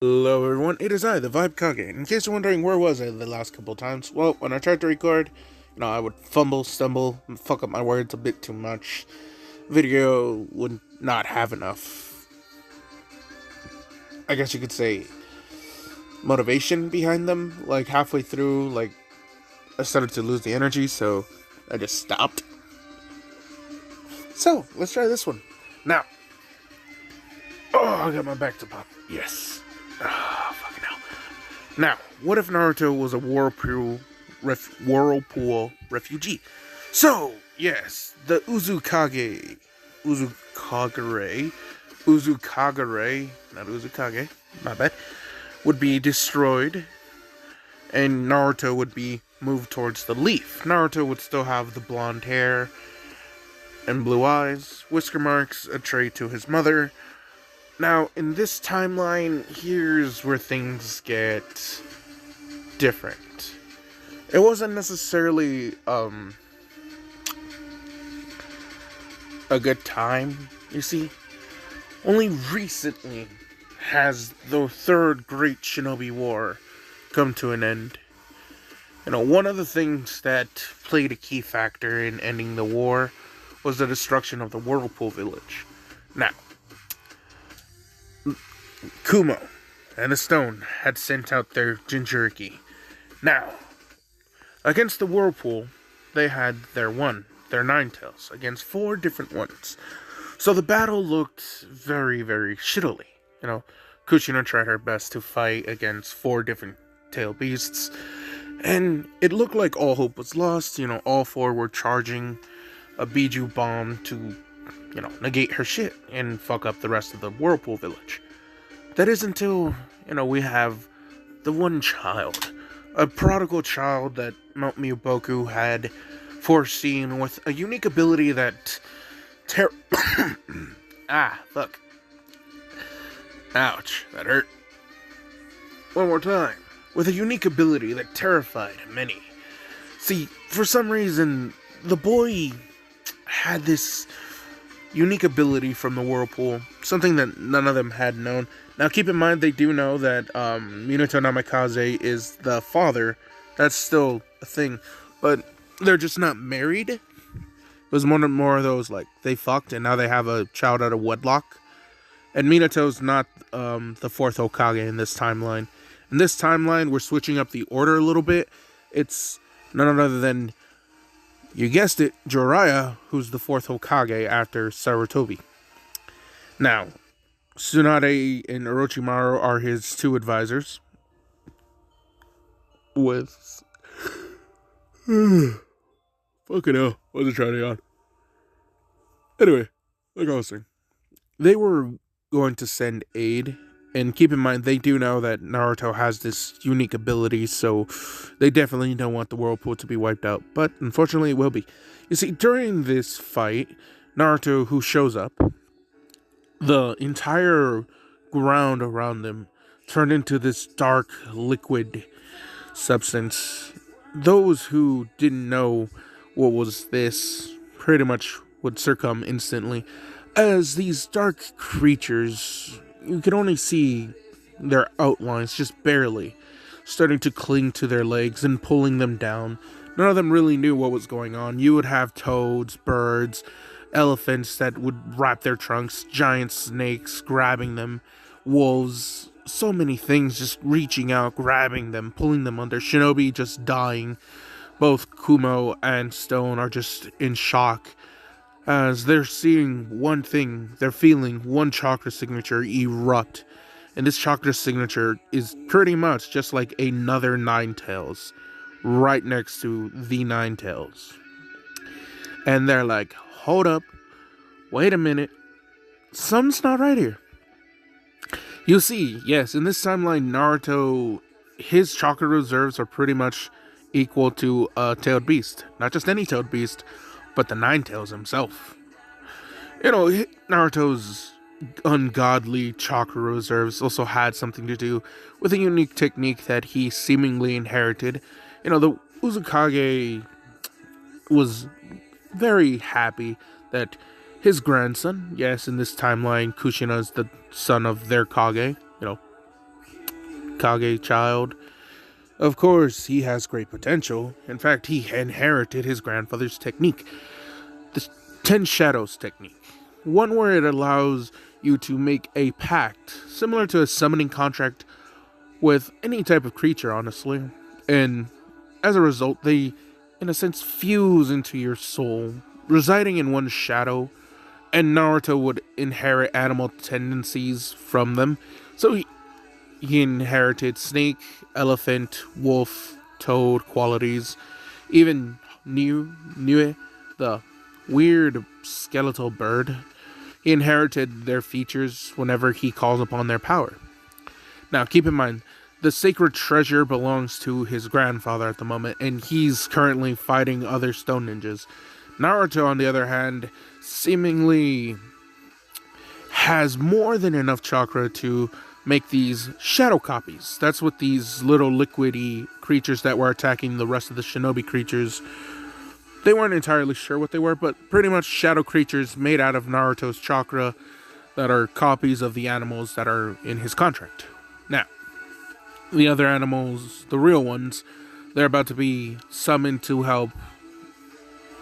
Hello everyone, it is I, the Vibe Kage. In case you're wondering where was I the last couple times, well, when I tried to record, I would fumble, stumble, and fuck up my words a bit too much. Video would not have enough, I guess you could say, motivation behind them. Like halfway through, I started to lose the energy, so I just stopped. So, let's try this one. Now, I got my back to pop. Yes. Fucking hell. Now, what if Naruto was a Whirlpool refugee? So, yes, the Uzukagare, not Uzukage, my bad, would be destroyed, and Naruto would be moved towards the leaf. Naruto would still have the blonde hair and blue eyes, whisker marks, a trait to his mother. Now, in this timeline, here's where things get different. It wasn't necessarily, a good time, you see. Only recently has the Third Great Shinobi War come to an end. One of the things that played a key factor in ending the war was the destruction of the Whirlpool village. Now, Kumo and the Stone had sent out their Jinchuriki. Now, against the Whirlpool, they had their Nine Tails, against 4 different ones. So the battle looked very, very shittily. Kushina tried her best to fight against 4 different tail beasts, and it looked like all hope was lost. All 4 were charging a Biju bomb to, negate her shit and fuck up the rest of the Whirlpool village. That is until, we have the one child, a prodigal child that Mount Myoboku had foreseen with a unique ability that fuck. Ouch, that hurt. One more time. With a unique ability that terrified many. See, for some reason, the boy had this unique ability from the Whirlpool, something that none of them had known. Now, keep in mind, they do know that Minato Namikaze is the father. That's still a thing, but they're just not married. It was more of those, they fucked, and now they have a child out of wedlock. And Minato's not the 4th Hokage in this timeline. In this timeline, we're switching up the order a little bit. It's none other than, you guessed it, Jiraiya, who's the 4th Hokage after Sarutobi. Now, Tsunade and Orochimaru are his 2 advisors. With... Fucking hell, wasn't trying to yawn. Anyway, like I was saying, they were going to send aid, and keep in mind, they do know that Naruto has this unique ability, so they definitely don't want the Whirlpool to be wiped out, but unfortunately it will be. You see, during this fight, Naruto, who shows up, the entire ground around them turned into this dark liquid substance. Those who didn't know what was this pretty much would succumb instantly, as these dark creatures, you could only see their outlines just barely, starting to cling to their legs and pulling them down. None of them really knew what was going on. You would have toads, birds, elephants that would wrap their trunks, giant snakes grabbing them, wolves, so many things just reaching out, grabbing them, pulling them under, shinobi just dying. Both Kumo and Stone are just in shock as they're seeing one thing, they're feeling one chakra signature erupt. And this chakra signature is pretty much just like another Nine Tails, right next to the Nine Tails. And they're like, hold up, wait a minute, something's not right here. You see, yes, in this timeline, Naruto, his chakra reserves are pretty much equal to a tailed beast. Not just any tailed beast, but the Nine Tails himself. Naruto's ungodly chakra reserves also had something to do with a unique technique that he seemingly inherited. The Uzukage was very happy that his grandson, yes, in this timeline, Kushina is the son of their Kage, Uzukage child. Of course, he has great potential. In fact, he inherited his grandfather's technique, the 10 Shadows technique. One where it allows you to make a pact, similar to a summoning contract with any type of creature, honestly. And as a result, they, in a sense, fuse into your soul, residing in one shadow, and Naruto would inherit animal tendencies from them. So he inherited snake, elephant, wolf, toad qualities, even Nue, the weird skeletal bird. He inherited their features whenever he calls upon their power. Now, keep in mind, the sacred treasure belongs to his grandfather at the moment, and he's currently fighting other stone ninjas. Naruto, on the other hand, seemingly has more than enough chakra to make these shadow copies. That's what these little liquidy creatures that were attacking the rest of the shinobi creatures, they weren't entirely sure what they were, but pretty much shadow creatures made out of Naruto's chakra that are copies of the animals that are in his contract. Now, the other animals, the real ones, they're about to be summoned to help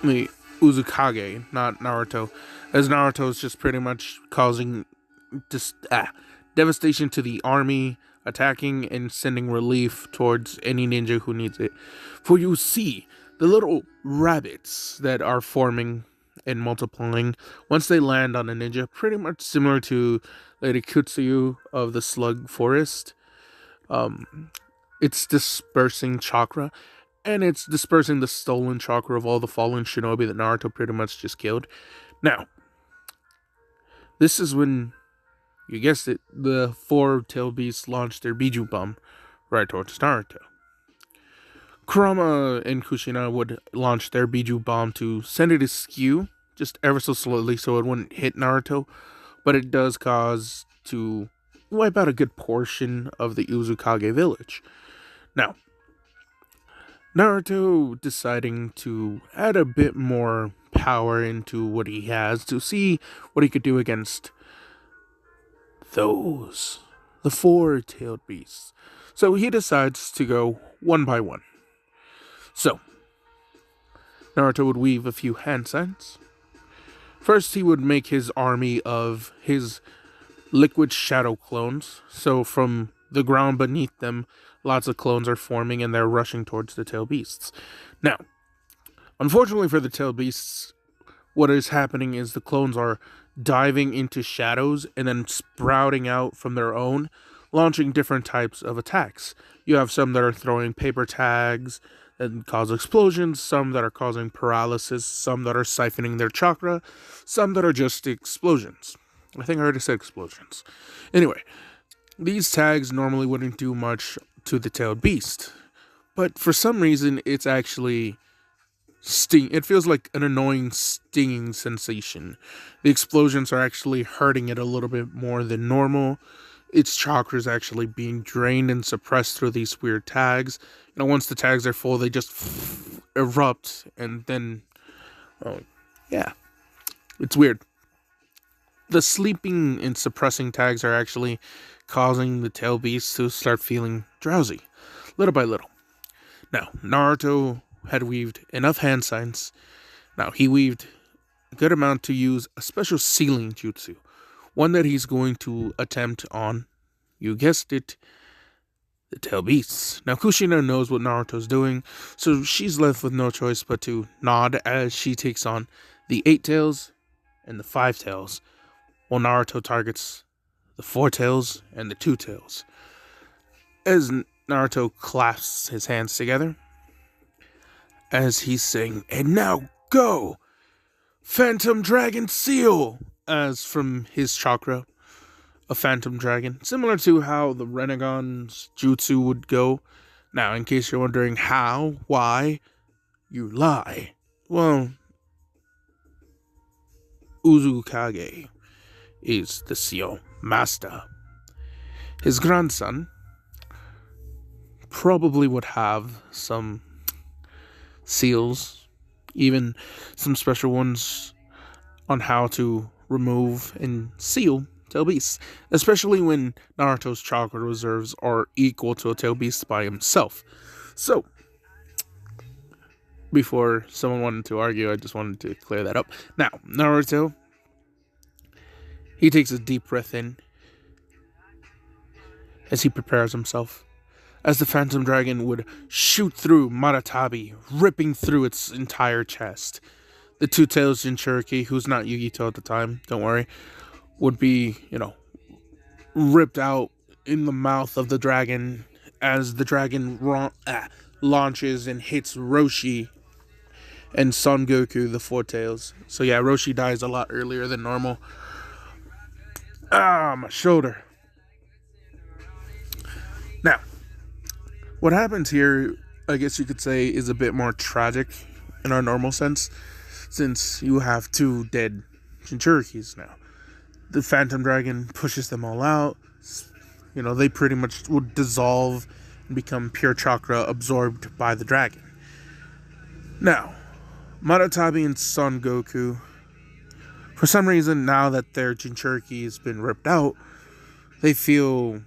the Uzukage, not Naruto, as Naruto is just pretty much causing devastation to the army, attacking and sending relief towards any ninja who needs it. For you see, the little rabbits that are forming and multiplying, once they land on a ninja, pretty much similar to Lady Kutsuyu of the Slug Forest, it's dispersing chakra, and it's dispersing the stolen chakra of all the fallen shinobi that Naruto pretty much just killed. Now, this is when, you guessed it, the four tailed beasts launched their Biju bomb right towards Naruto. Kurama and Kushina would launch their Biju bomb to send it askew, just ever so slowly so it wouldn't hit Naruto, but it does cause to wipe out a good portion of the Uzukage village. Now, Naruto deciding to add a bit more power into what he has to see what he could do against the four-tailed beasts. So he decides to go one by one. So, Naruto would weave a few hand signs. First, he would make his army of his liquid shadow clones. So from the ground beneath them, lots of clones are forming and they're rushing towards the tail beasts. Now, unfortunately for the tail beasts, what is happening is the clones are diving into shadows and then sprouting out from their own, launching different types of attacks. You have some that are throwing paper tags that cause explosions, some that are causing paralysis, some that are siphoning their chakra, some that are just explosions. I think I already said explosions. Anyway, these tags normally wouldn't do much to the tailed beast, but for some reason it's actually it feels like an annoying stinging sensation. The explosions are actually hurting it a little bit more than normal. Its chakra is actually being drained and suppressed through these weird tags. Once the tags are full, they just erupt, and then, it's weird. The sleeping and suppressing tags are actually causing the tail beasts to start feeling drowsy, little by little. Now, Naruto had weaved enough hand signs. Now, he weaved a good amount to use a special sealing jutsu. One that he's going to attempt on, you guessed it, the tail beasts. Now, Kushina knows what Naruto's doing, so she's left with no choice but to nod as she takes on the 8 tails and the 5 tails, while Naruto targets the 4 tails and the 2 tails. As Naruto clasps his hands together, as he's saying, "And now go! Phantom Dragon Seal!" As from his chakra, a phantom dragon, similar to how the Renegon's jutsu would go. Now, in case you're wondering how, why, you lie. Well, Uzukage is the seal master. His grandson probably would have some seals, even some special ones on how to remove and seal tail beast, especially when Naruto's chakra reserves are equal to a tail beast by himself. So, before someone wanted to argue, I just wanted to clear that up. Now, Naruto, he takes a deep breath in as he prepares himself, as the Phantom Dragon would shoot through Maratabi, ripping through its entire chest. The Two Tails Jinchuriki, who's not Yugito at the time, don't worry, would be, ripped out in the mouth of the dragon as the dragon launches and hits Roshi and Son Goku, the Four Tails. So yeah, Roshi dies a lot earlier than normal. My shoulder. Now, what happens here, I guess you could say, is a bit more tragic in our normal sense, since you have two dead Jinchurikis now. The Phantom Dragon pushes them all out. They pretty much would dissolve and become pure chakra absorbed by the dragon. Now, Maratabi and Son Goku, for some reason, now that their Jinchuriki has been ripped out, they feel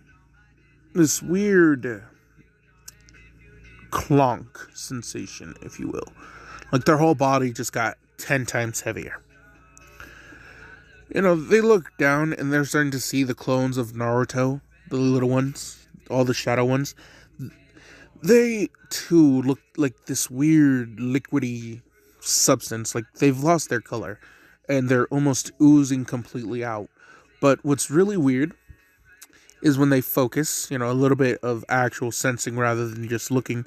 this weird clonk sensation, if you will. Like their whole body just got 10 times heavier. They look down and they're starting to see the clones of Naruto, the little ones, all the shadow ones. They, too, look like this weird liquidy substance. Like they've lost their color and they're almost oozing completely out. But what's really weird is when they focus, a little bit of actual sensing rather than just looking,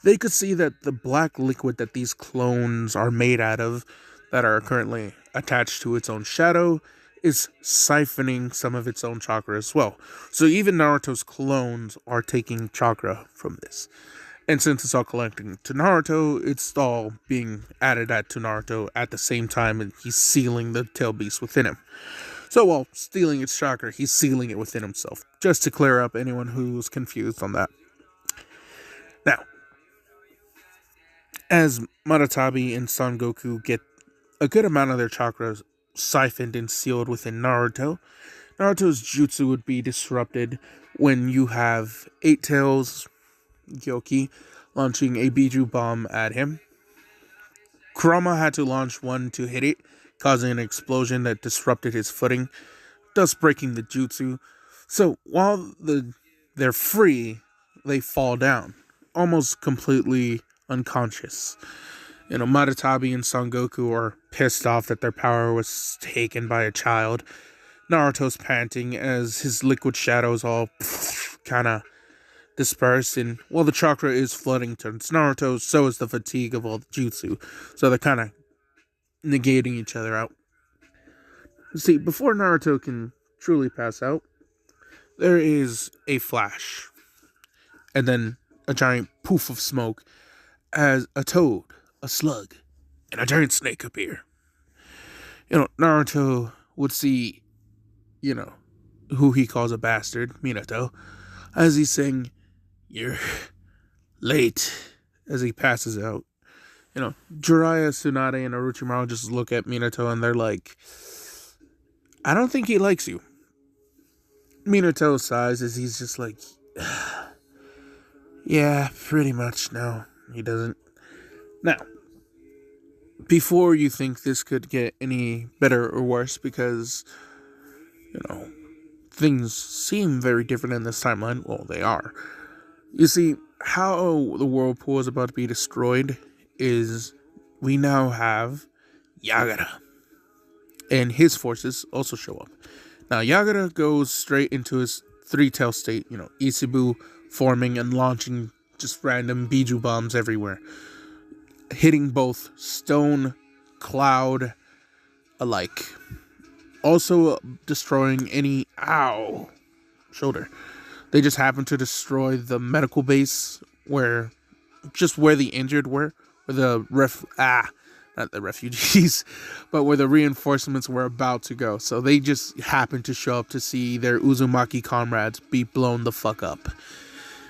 they could see that the black liquid that these clones are made out of, that are currently attached to its own shadow, is siphoning some of its own chakra as well. So even Naruto's clones are taking chakra from this. And since it's all collecting to Naruto, it's all being added to Naruto at the same time, and he's sealing the tail beast within him. So while stealing its chakra, he's sealing it within himself. Just to clear up anyone who's confused on that. Now, as Maratabi and Son Goku get a good amount of their chakras siphoned and sealed within Naruto's jutsu would be disrupted when you have Eight Tails Gyoki launching a Biju bomb at him. Kurama had to launch one to hit it, causing an explosion that disrupted his footing, thus breaking the jutsu. So while they're free, they fall down, almost completely unconscious. Maratabi and Son Goku are pissed off that their power was taken by a child. Naruto's panting as his liquid shadows all kind of disperse, and while the chakra is flooding towards Naruto, so is the fatigue of all the jutsu. So they're kind of negating each other out. See, before Naruto can truly pass out, there is a flash, and then a giant poof of smoke as a toad, a slug, and a giant snake appear. Naruto would see, who he calls a bastard, Minato, as he's saying, "You're late," as he passes out. Jiraiya, Tsunade, and Orochimaru just look at Minato and they're like, "I don't think he likes you." Minato sighs as he's just like, "Yeah, pretty much, no, he doesn't." Now, before you think this could get any better or worse, because, things seem very different in this timeline. Well, they are. You see, how the Whirlpool is about to be destroyed is we now have Yagara. And his forces also show up. Now, Yagara goes straight into his three-tail state, Ichibu forming and launching just random Biju bombs everywhere, hitting both stone, cloud alike. Also destroying any shoulder. They just happen to destroy the medical base where the injured were, where the not the refugees, but where the reinforcements were about to go. So they just happened to show up to see their Uzumaki comrades be blown the fuck up.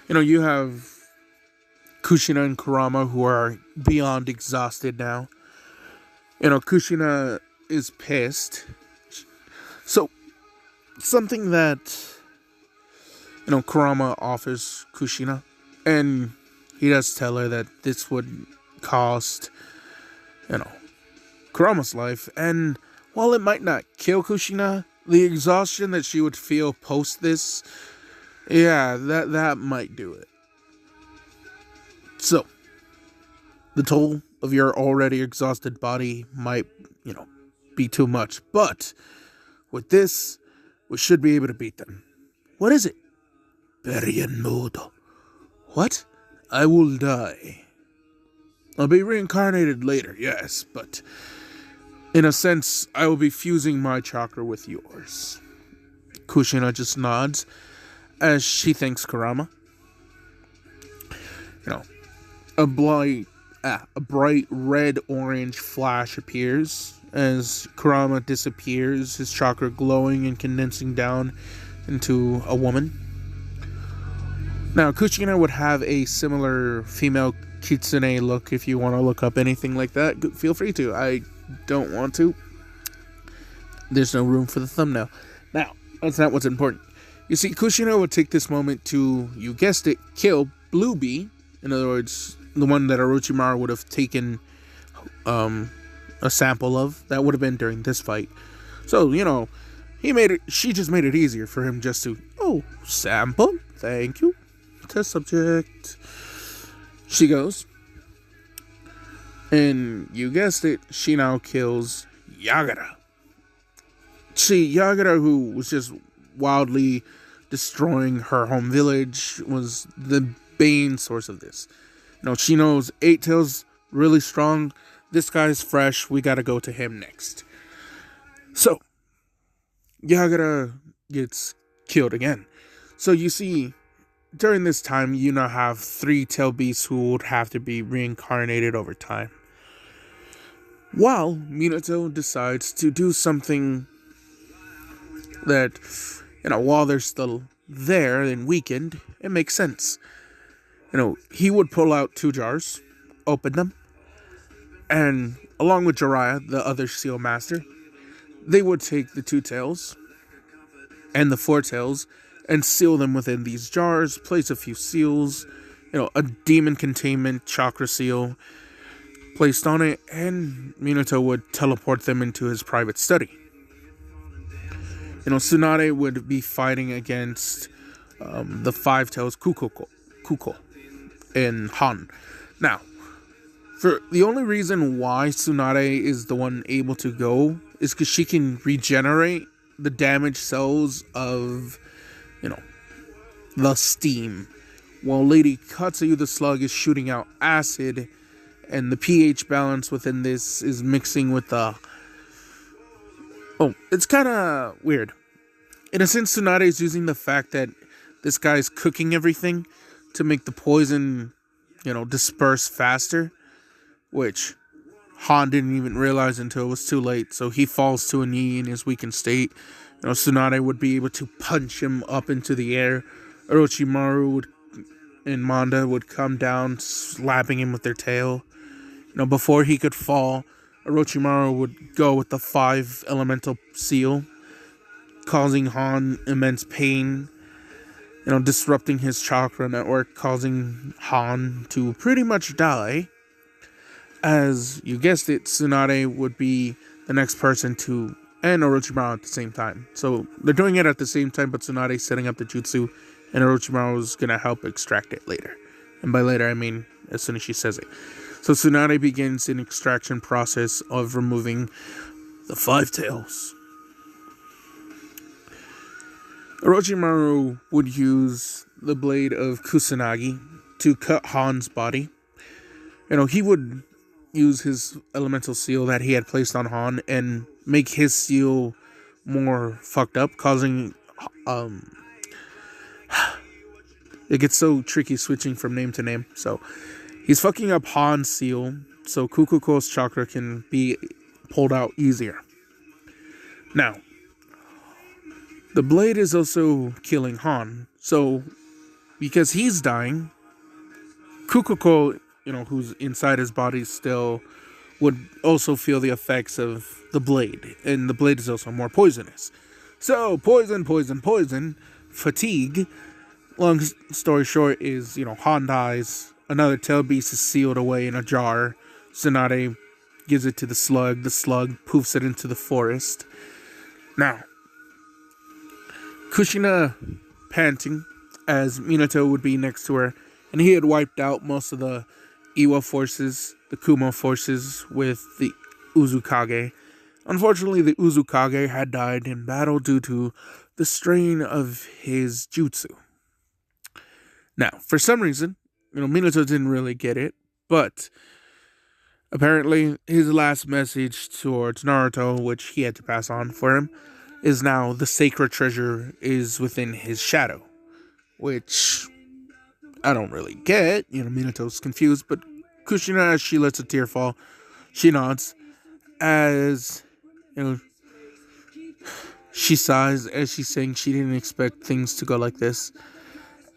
You have Kushina and Kurama, who are beyond exhausted now. Kushina is pissed. So something that, Kurama offers Kushina. And he does tell her that this would cost, you know, Kurama's life. And while it might not kill Kushina, the exhaustion that she would feel post this, yeah, that might do it. So, the toll of your already exhausted body might, be too much. But with this, we should be able to beat them. What is it? Periodo. What? I will die. I'll be reincarnated later, yes, but in a sense, I will be fusing my chakra with yours. Kushina just nods as she thanks Kurama. A bright red-orange flash appears as Kurama disappears, his chakra glowing and condensing down into a woman. Now, Kushina would have a similar female kitsune look. If you want to look up anything like that, feel free to. I don't want to. There's no room for the thumbnail. Now, that's not what's important. You see, Kushina would take this moment to, you guessed it, kill Blue Bee. In other words, the one that Orochimaru would have taken a sample of. That would have been during this fight. So, she just made it easier for him just to, sample? Thank you. Test subject. She goes. And you guessed it, she now kills Yagara. Yagara, who was just wildly destroying her home village, was the main source of this. She knows Eight Tails really strong. This guy's fresh. We gotta go to him next. So, Yagara gets killed again. So you see, during this time, you now have 3 tail beasts who would have to be reincarnated over time. While Minato decides to do something that, while they're still there and weakened, it makes sense. He would pull out 2 jars, open them, and along with Jiraiya, the other seal master, they would take the 2 tails and the 4 tails and seal them within these jars, place a few seals, a demon containment chakra seal placed on it, and Minato would teleport them into his private study. Tsunade would be fighting against the 5 tails Kuko and Han. Now, for the only reason why Tsunade is the one able to go is because she can regenerate the damaged cells of, the steam, while Lady Katsuyu the Slug is shooting out acid, and the pH balance within this is mixing with the... it's kind of weird. In a sense, Tsunade is using the fact that this guy's cooking everything to make the poison, disperse faster, which Han didn't even realize until it was too late. So he falls to a knee in his weakened state. Tsunade would be able to punch him up into the air. Orochimaru and Manda would come down, slapping him with their tail. Before he could fall, Orochimaru would go with the 5 elemental seal, causing Han immense pain. Disrupting his chakra network, causing Han to pretty much die. As you guessed it, Tsunade would be the next person to end Orochimaru at the same time. So they're doing it at the same time, but Tsunade's setting up the jutsu, and Orochimaru is going to help extract it later. And by later, I mean as soon as she says it. So Tsunade begins an extraction process of removing the 5 tails. Orochimaru would use the blade of Kusanagi to cut Han's body. He would use his elemental seal that he had placed on Han and make his seal more fucked up, causing... it gets so tricky switching from name to name. So, he's fucking up Han's seal so Kukuko's chakra can be pulled out easier. Now, the blade is also killing Han. So, because he's dying, Kukuko, who's inside his body still, would also feel the effects of the blade. And the blade is also more poisonous. So, poison, poison, poison, fatigue. Long story short is, Han dies. Another tail beast is sealed away in a jar. Tsunade gives it to the slug. The slug poofs it into the forest. Now, Kushina panting as Minato would be next to her, and he had wiped out most of the Iwa forces, the Kumo forces, with the Uzukage. Unfortunately, the Uzukage had died in battle due to the strain of his jutsu. Now, for some reason, Minato didn't really get it, but apparently his last message towards Naruto, which he had to pass on for him, is now the sacred treasure is within his shadow, which I don't really get. Minato's confused, but Kushina, as she lets a tear fall, she nods as, she sighs as she's saying she didn't expect things to go like this.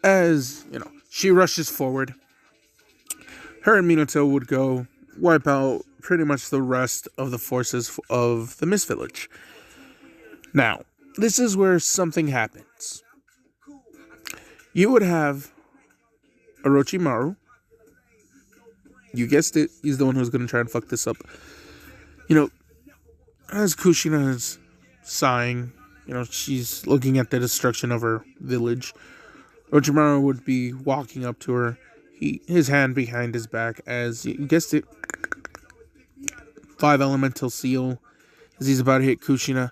As, she rushes forward. Her and Minato would go wipe out pretty much the rest of the forces of the Mist Village. Now, this is where something happens. You would have Orochimaru. You guessed it, he's the one who's going to try and fuck this up. As Kushina is sighing, she's looking at the destruction of her village. Orochimaru would be walking up to her, his hand behind his back, as you guessed it, 5 elemental seal, as he's about to hit Kushina.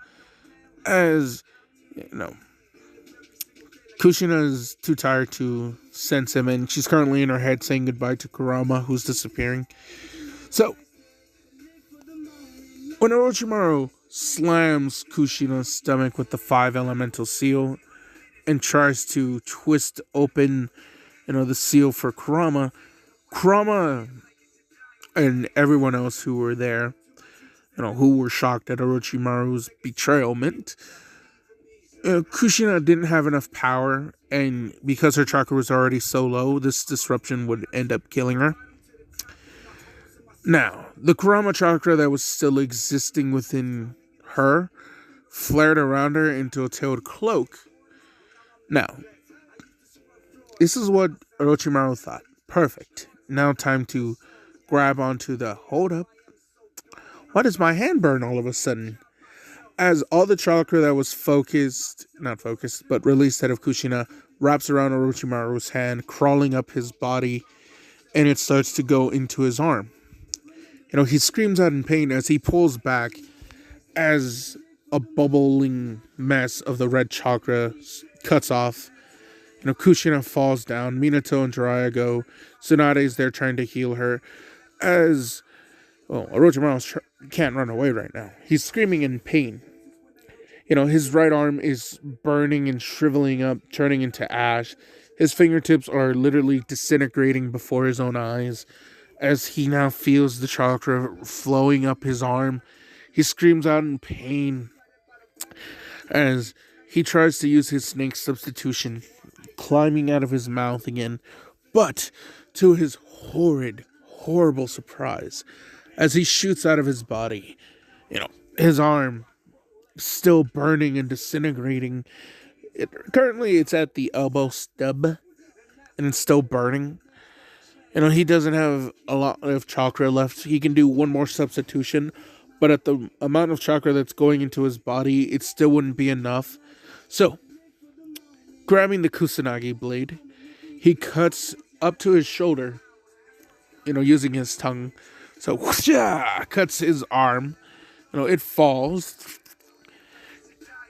As, Kushina is too tired to sense him, and she's currently in her head saying goodbye to Kurama, who's disappearing. So, when Orochimaru slams Kushina's stomach with the 5 elemental seal and tries to twist open, the seal for Kurama and everyone else who were there, who were shocked at Orochimaru's betrayalment, Kushina didn't have enough power, and because her chakra was already so low, this disruption would end up killing her. Now, the Kurama chakra that was still existing within her flared around her into a tailed cloak. Now, this is what Orochimaru thought. Perfect. Now time to grab onto the... Hold up. Why does my hand burn all of a sudden? As all the chakra that was but released out of Kushina wraps around Orochimaru's hand, crawling up his body, and it starts to go into his arm. He screams out in pain as he pulls back as a bubbling mess of the red chakra cuts off. Kushina falls down. Minato and Jiraiya go. Tsunade's there trying to heal her. As, Orochimaru can't run away right now. He's screaming in pain. His right arm is burning and shriveling up, turning into ash. His fingertips are literally disintegrating before his own eyes. As he now feels the chakra flowing up his arm, he screams out in pain as he tries to use his snake substitution, climbing out of his mouth again. But to his horrible surprise, as he shoots out of his body, his arm still burning and disintegrating. Currently, it's at the elbow stub, and it's still burning. He doesn't have a lot of chakra left. He can do one more substitution, but at the amount of chakra that's going into his body, it still wouldn't be enough. So, grabbing the Kusanagi blade, he cuts up to his shoulder, using his tongue. So, whooshah, cuts his arm. It falls.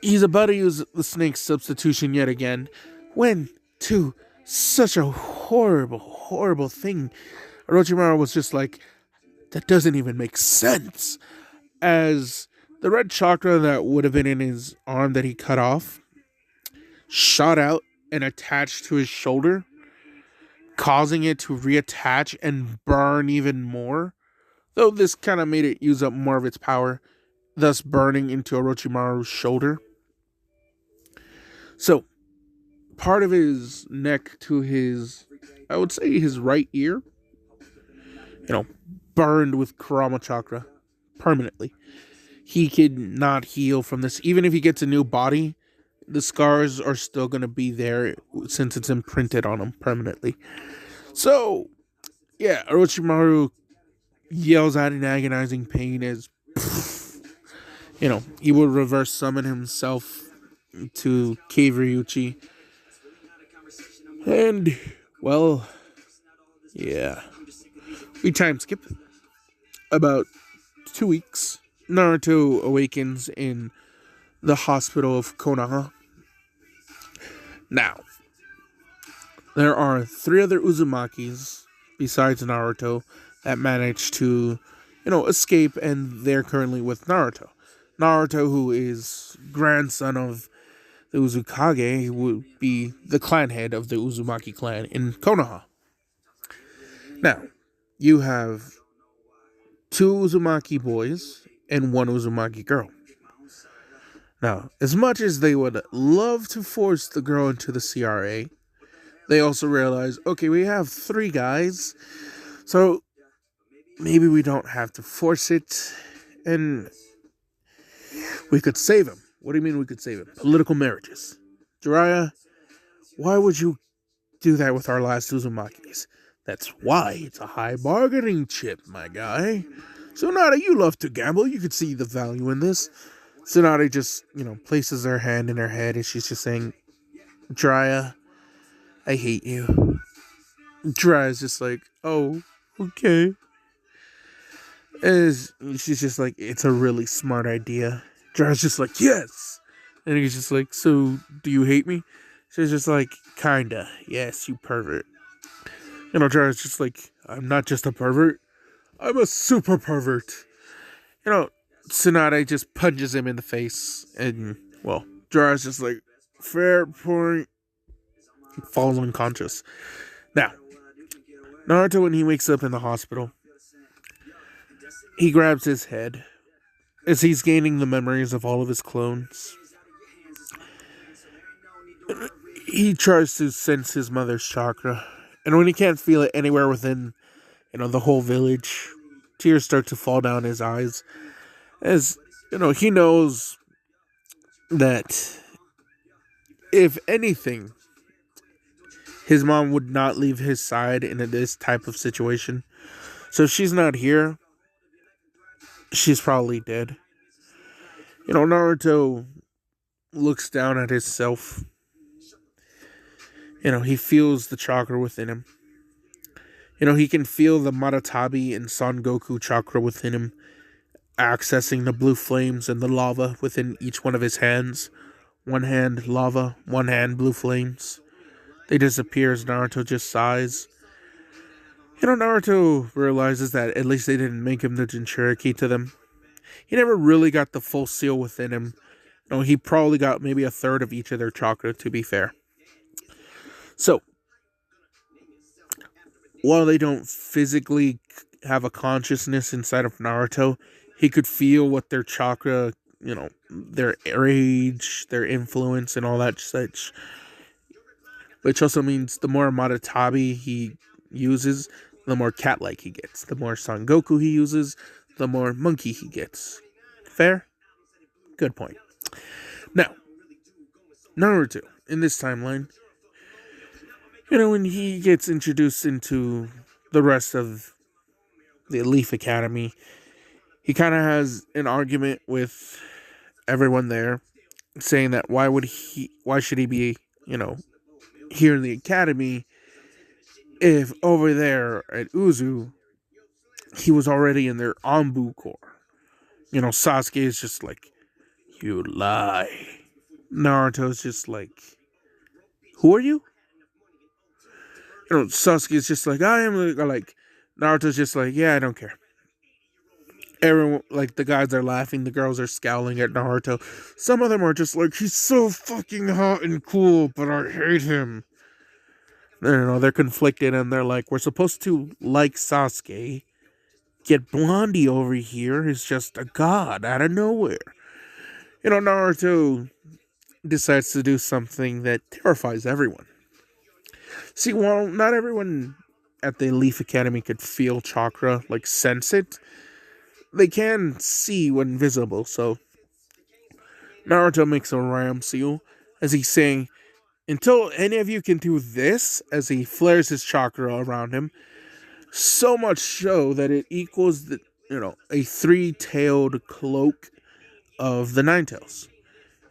He's about to use the snake substitution yet again, when, to such a horrible thing, Orochimaru was just like, that doesn't even make sense. As the red chakra that would have been in his arm that he cut off shot out and attached to his shoulder, causing it to reattach and burn even more. Though this kind of made it use up more of its power, thus burning into Orochimaru's shoulder. So, part of his neck to his, I would say his right ear, burned with Kurama chakra permanently. he could not heal from this. Even if he gets a new body, the scars are still going to be there since it's imprinted on him permanently. So, yeah, Orochimaru yells out in agonizing pain as, he would reverse summon himself to Cave Ryuchi. And, well, yeah. We time skip about 2 weeks. Naruto awakens in the hospital of Konoha. Now, there are 3 other Uzumakis besides Naruto that managed to, escape, and they're currently with Naruto. Naruto, who is grandson of the Uzukage, would be the clan head of the Uzumaki clan in Konoha. Now, you have 2 Uzumaki boys and 1 Uzumaki girl. Now, as much as they would love to force the girl into the CRA, they also realize, okay, we have 3 guys, so maybe we don't have to force it, and we could save him. What do you mean we could save him? Political marriages. Jiraiya, why would you do that with our last Uzumakis? That's why it's a high bargaining chip, my guy. Tsunade, you love to gamble. You could see the value in this. Tsunade just, places her hand in her head and she's just saying, Jiraiya, I hate you. Jiraiya's just like, oh, okay. And she's just like, it's a really smart idea. Jiraiya's just like, yes. And he's just like, so, do you hate me? She's just like, kinda. Yes, you pervert. Jiraiya's just like, I'm not just a pervert. I'm a super pervert. Tsunade just punches him in the face. And, well, Jiraiya's just like, fair point. He falls unconscious. Now, Naruto, when he wakes up in the hospital, he grabs his head as he's gaining the memories of all of his clones. He tries to sense his mother's chakra, and when he can't feel it anywhere within, the whole village, tears start to fall down his eyes, as, he knows that, if anything, his mom would not leave his side in this type of situation. So if she's not here, she's probably dead. Naruto looks down at himself. He feels the chakra within him. He can feel the Maratabi and Son Goku chakra within him, accessing the blue flames and the lava within each one of his hands. One hand lava, one hand blue flames. They disappear as Naruto just sighs. Naruto realizes that at least they didn't make him the Jinchuriki to them. He never really got the full seal within him. He probably got maybe a third of each of their chakra, to be fair. So, while they don't physically have a consciousness inside of Naruto, he could feel what their chakra, their rage, their influence, and all that such. Which also means the more Maratabi he uses, the more cat-like he gets. The more Son Goku he uses, the more monkey he gets. Fair? Good point. Now, Naruto, in this timeline, when he gets introduced into the rest of the Leaf Academy, he kind of has an argument with everyone there, saying that why should he be, here in the academy if over there at Uzu, he was already in their Anbu Corps. Sasuke is just like, you lie. Naruto's just like, who are you? Sasuke is just like, I am, like, Naruto's just like, yeah, I don't care. Everyone, like, the guys are laughing, the girls are scowling at Naruto. Some of them are just like, he's so fucking hot and cool, but I hate him. They're conflicted, and they're like, we're supposed to like Sasuke, yet Blondie over here is just a god out of nowhere. Naruto decides to do something that terrifies everyone. See, while not everyone at the Leaf Academy could feel chakra, like sense it, they can see when visible, so Naruto makes a ram seal as he's saying, until any of you can do this, as he flares his chakra around him, so much so that it equals a three-tailed cloak of the Nine Tails.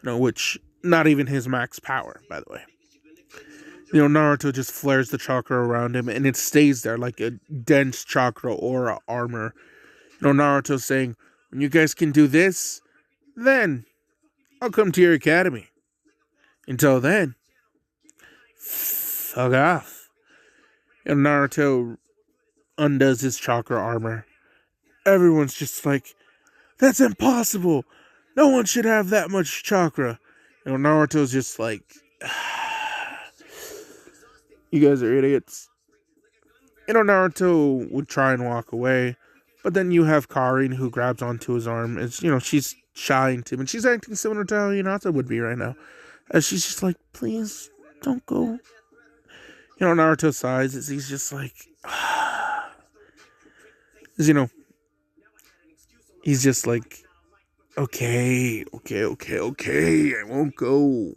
Which not even his max power, by the way. Naruto just flares the chakra around him and it stays there like a dense chakra aura armor. Naruto saying, when you guys can do this, then I'll come to your academy. Until then, fuck off. Naruto undoes his chakra armor. Everyone's just like, that's impossible. No one should have that much chakra. Naruto's just like, you guys are idiots. Naruto would try and walk away, but then you have Karin who grabs onto his arm. It's, she's shying to him, and she's acting similar to how Hinata would be right now. As she's just like, please, don't go. Naruto sighs as he's just like, he's just like, okay, I won't go.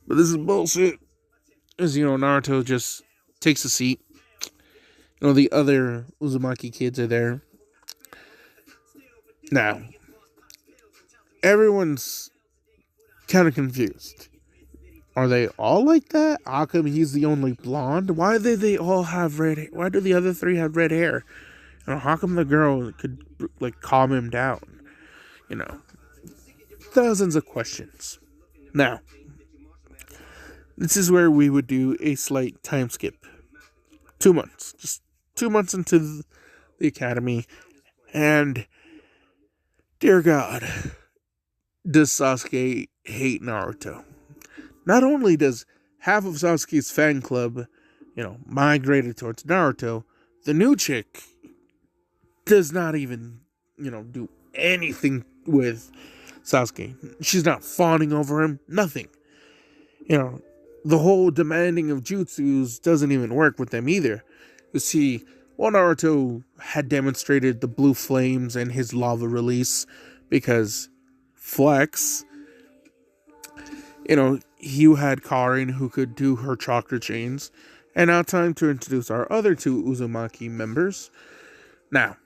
But this is bullshit. As, Naruto just takes a seat. The other Uzumaki kids are there. Now, everyone's kind of confused. Are they all like that? How come he's the only blonde? Why do they all have red hair? Why do the other three have red hair? How come the girl could, calm him down? Thousands of questions. Now, this is where we would do a slight time skip. 2 months. Just 2 months into the academy. And, dear God, does Sasuke hate Naruto? Not only does half of Sasuke's fan club, migrated towards Naruto, the new chick does not even, do anything with Sasuke. She's not fawning over him. Nothing. The whole demanding of jutsus doesn't even work with them either. You see, while Naruto had demonstrated the blue flames and his lava release because flex, you had Karin who could do her chakra chains. And now time to introduce our other two Uzumaki members. Now,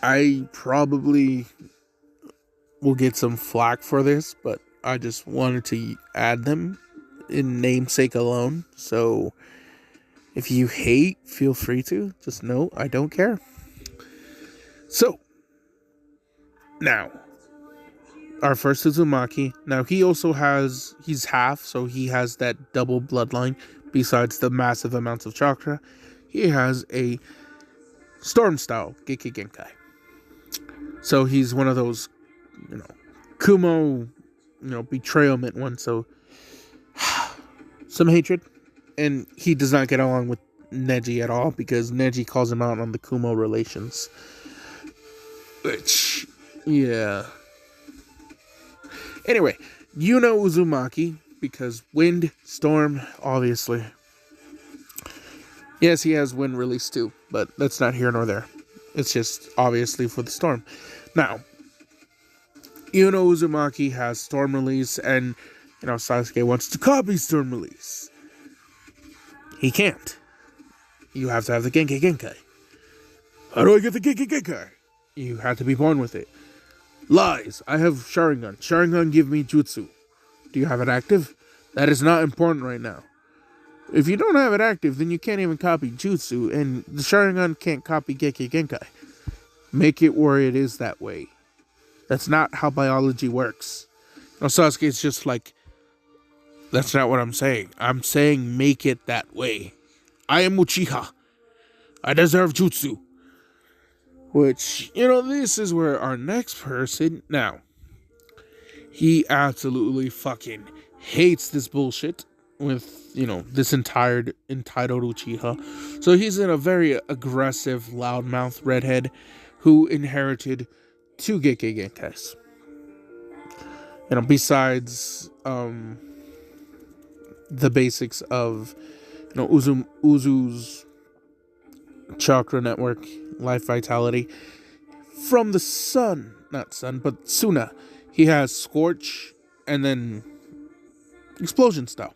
I probably will get some flack for this, but I just wanted to add them in namesake alone. So if you hate, feel free to. Just know I don't care. So, now, our first Izumaki. Now, he's half, so he has that double bloodline. Besides the massive amounts of chakra, he has a storm style Gekkei Genkai. So he's one of those, Kumo, betrayalment one. So, some hatred. And he does not get along with Neji at all because Neji calls him out on the Kumo relations. Which, yeah. Anyway, Uzumaki, because wind, storm, obviously. Yes, he has wind release too, but that's not here nor there. It's just obviously for the storm. Now, Uzumaki has storm release, and, Sasuke wants to copy storm release. He can't. You have to have the Gekkei Genkai. How do I get the Gekkei Genkai? You have to be born with it. Lies. I have Sharingan. Sharingan give me jutsu. Do you have it active? That is not important right now. If you don't have it active, then you can't even copy jutsu, and the Sharingan can't copy Gekkei Genkai. Make it where it is that way. That's not how biology works. Sasuke's just like, that's not what I'm saying. I'm saying make it that way. I am Uchiha. I deserve jutsu. Which, this is where our next person... Now, he absolutely fucking hates this bullshit with, this entitled Uchiha. So he's in a very aggressive, loudmouth redhead who inherited 2 Gekkei Genkais. Besides the basics of, Uzu's chakra network, life vitality. From the sun, not sun, but Suna, he has Scorch and then Explosion style.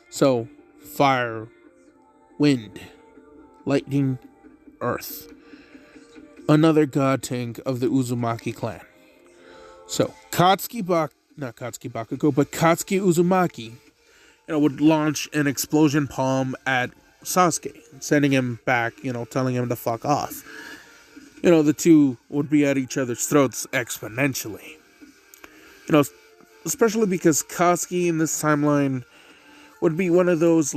So, fire, wind, lightning, earth. Another god tank of the Uzumaki clan. So, not Katsuki Bakugo, but Katsuki Uzumaki, would launch an explosion palm at Sasuke, sending him back, telling him to fuck off. The two would be at each other's throats exponentially. Especially because Katsuki in this timeline would be one of those,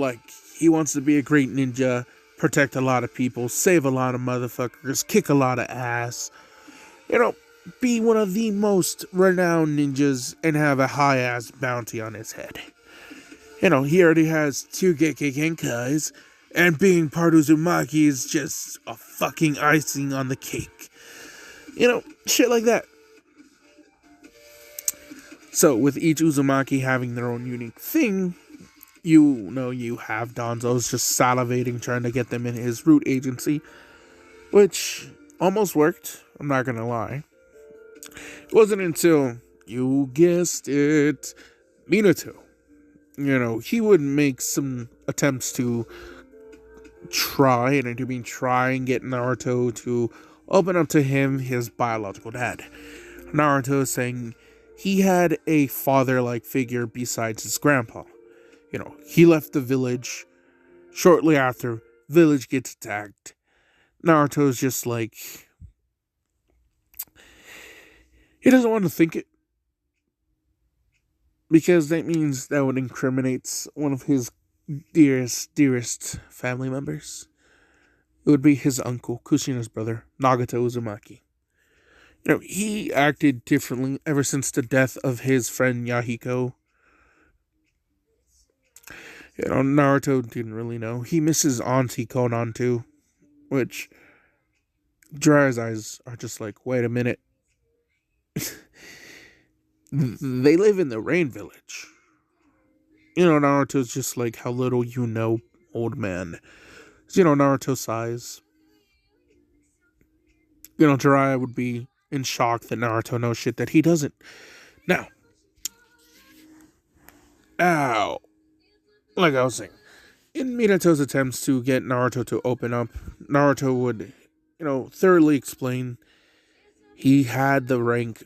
he wants to be a great ninja, protect a lot of people, save a lot of motherfuckers, kick a lot of ass, be one of the most renowned ninjas and have a high-ass bounty on his head. He already has 2 Gekkei Genkais, and being part Uzumaki is just a fucking icing on the cake. Shit like that. So, with each Uzumaki having their own unique thing, you have Danzo's just salivating, trying to get them in his root agency, which almost worked, I'm not gonna lie. It wasn't until, you guessed it, Minato. He would make some attempts to try and get Naruto to open up to him, his biological dad. Naruto saying he had a father-like figure besides his grandpa. He left the village shortly after. Village gets attacked. Naruto's just he doesn't want to think it, because that means that would incriminate one of his dearest family members. It would be his uncle, Kushina's brother, Nagata Uzumaki. He acted differently ever since the death of his friend Yahiko. Naruto didn't really know. He misses Auntie Konan too, which Jiraiya's eyes are just wait a minute. They live in the Rain Village. Naruto's just how little old man. Naruto sighs. Jiraiya would be in shock that Naruto knows shit that he doesn't. Now, like I was saying, in Minato's attempts to get Naruto to open up, Naruto would, thoroughly explain he had the rank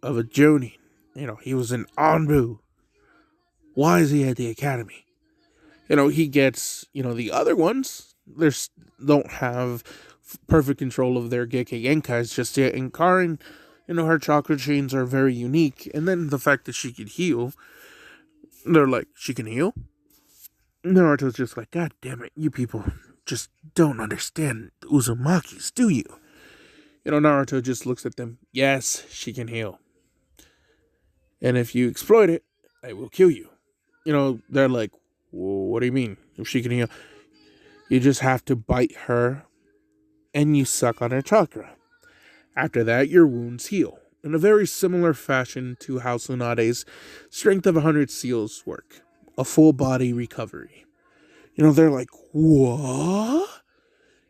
of a Jonin. He was an Anbu. Why is he at the academy? He gets, the other ones, don't have perfect control of their Gekkei Genkais just yet. And Karin, her chakra chains are very unique. And then the fact that she could heal, they're she can heal? Naruto's just God damn it, you people just don't understand the Uzumakis, do you? Naruto just looks at them. Yes, she can heal. And if you exploit it, I will kill you. They're well, what do you mean? If she can heal, you just have to bite her and you suck on her chakra. After that, your wounds heal. In a very similar fashion to how Tsunade's Strength of 100 Seals work. A full body recovery. They're what?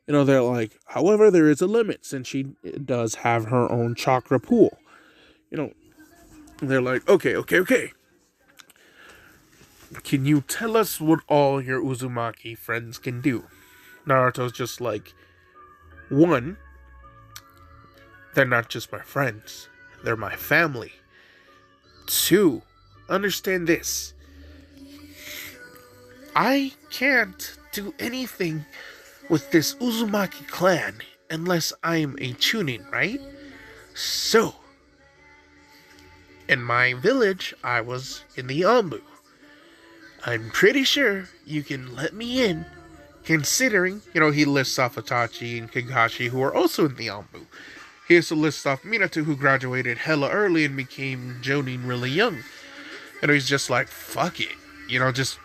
They're however, there is a limit since she does have her own chakra pool. They're okay. Can you tell us what all your Uzumaki friends can do? Naruto's just 1, they're not just my friends, they're my family. 2, understand this. I can't do anything with this Uzumaki clan unless I'm a Chunin, right? So, in my village, I was in the Anbu. I'm pretty sure you can let me in, considering, he lists off Itachi and Kakashi, who are also in the Anbu. He also lists off Minato, who graduated hella early and became Jonin really young. And he's just fuck it. Just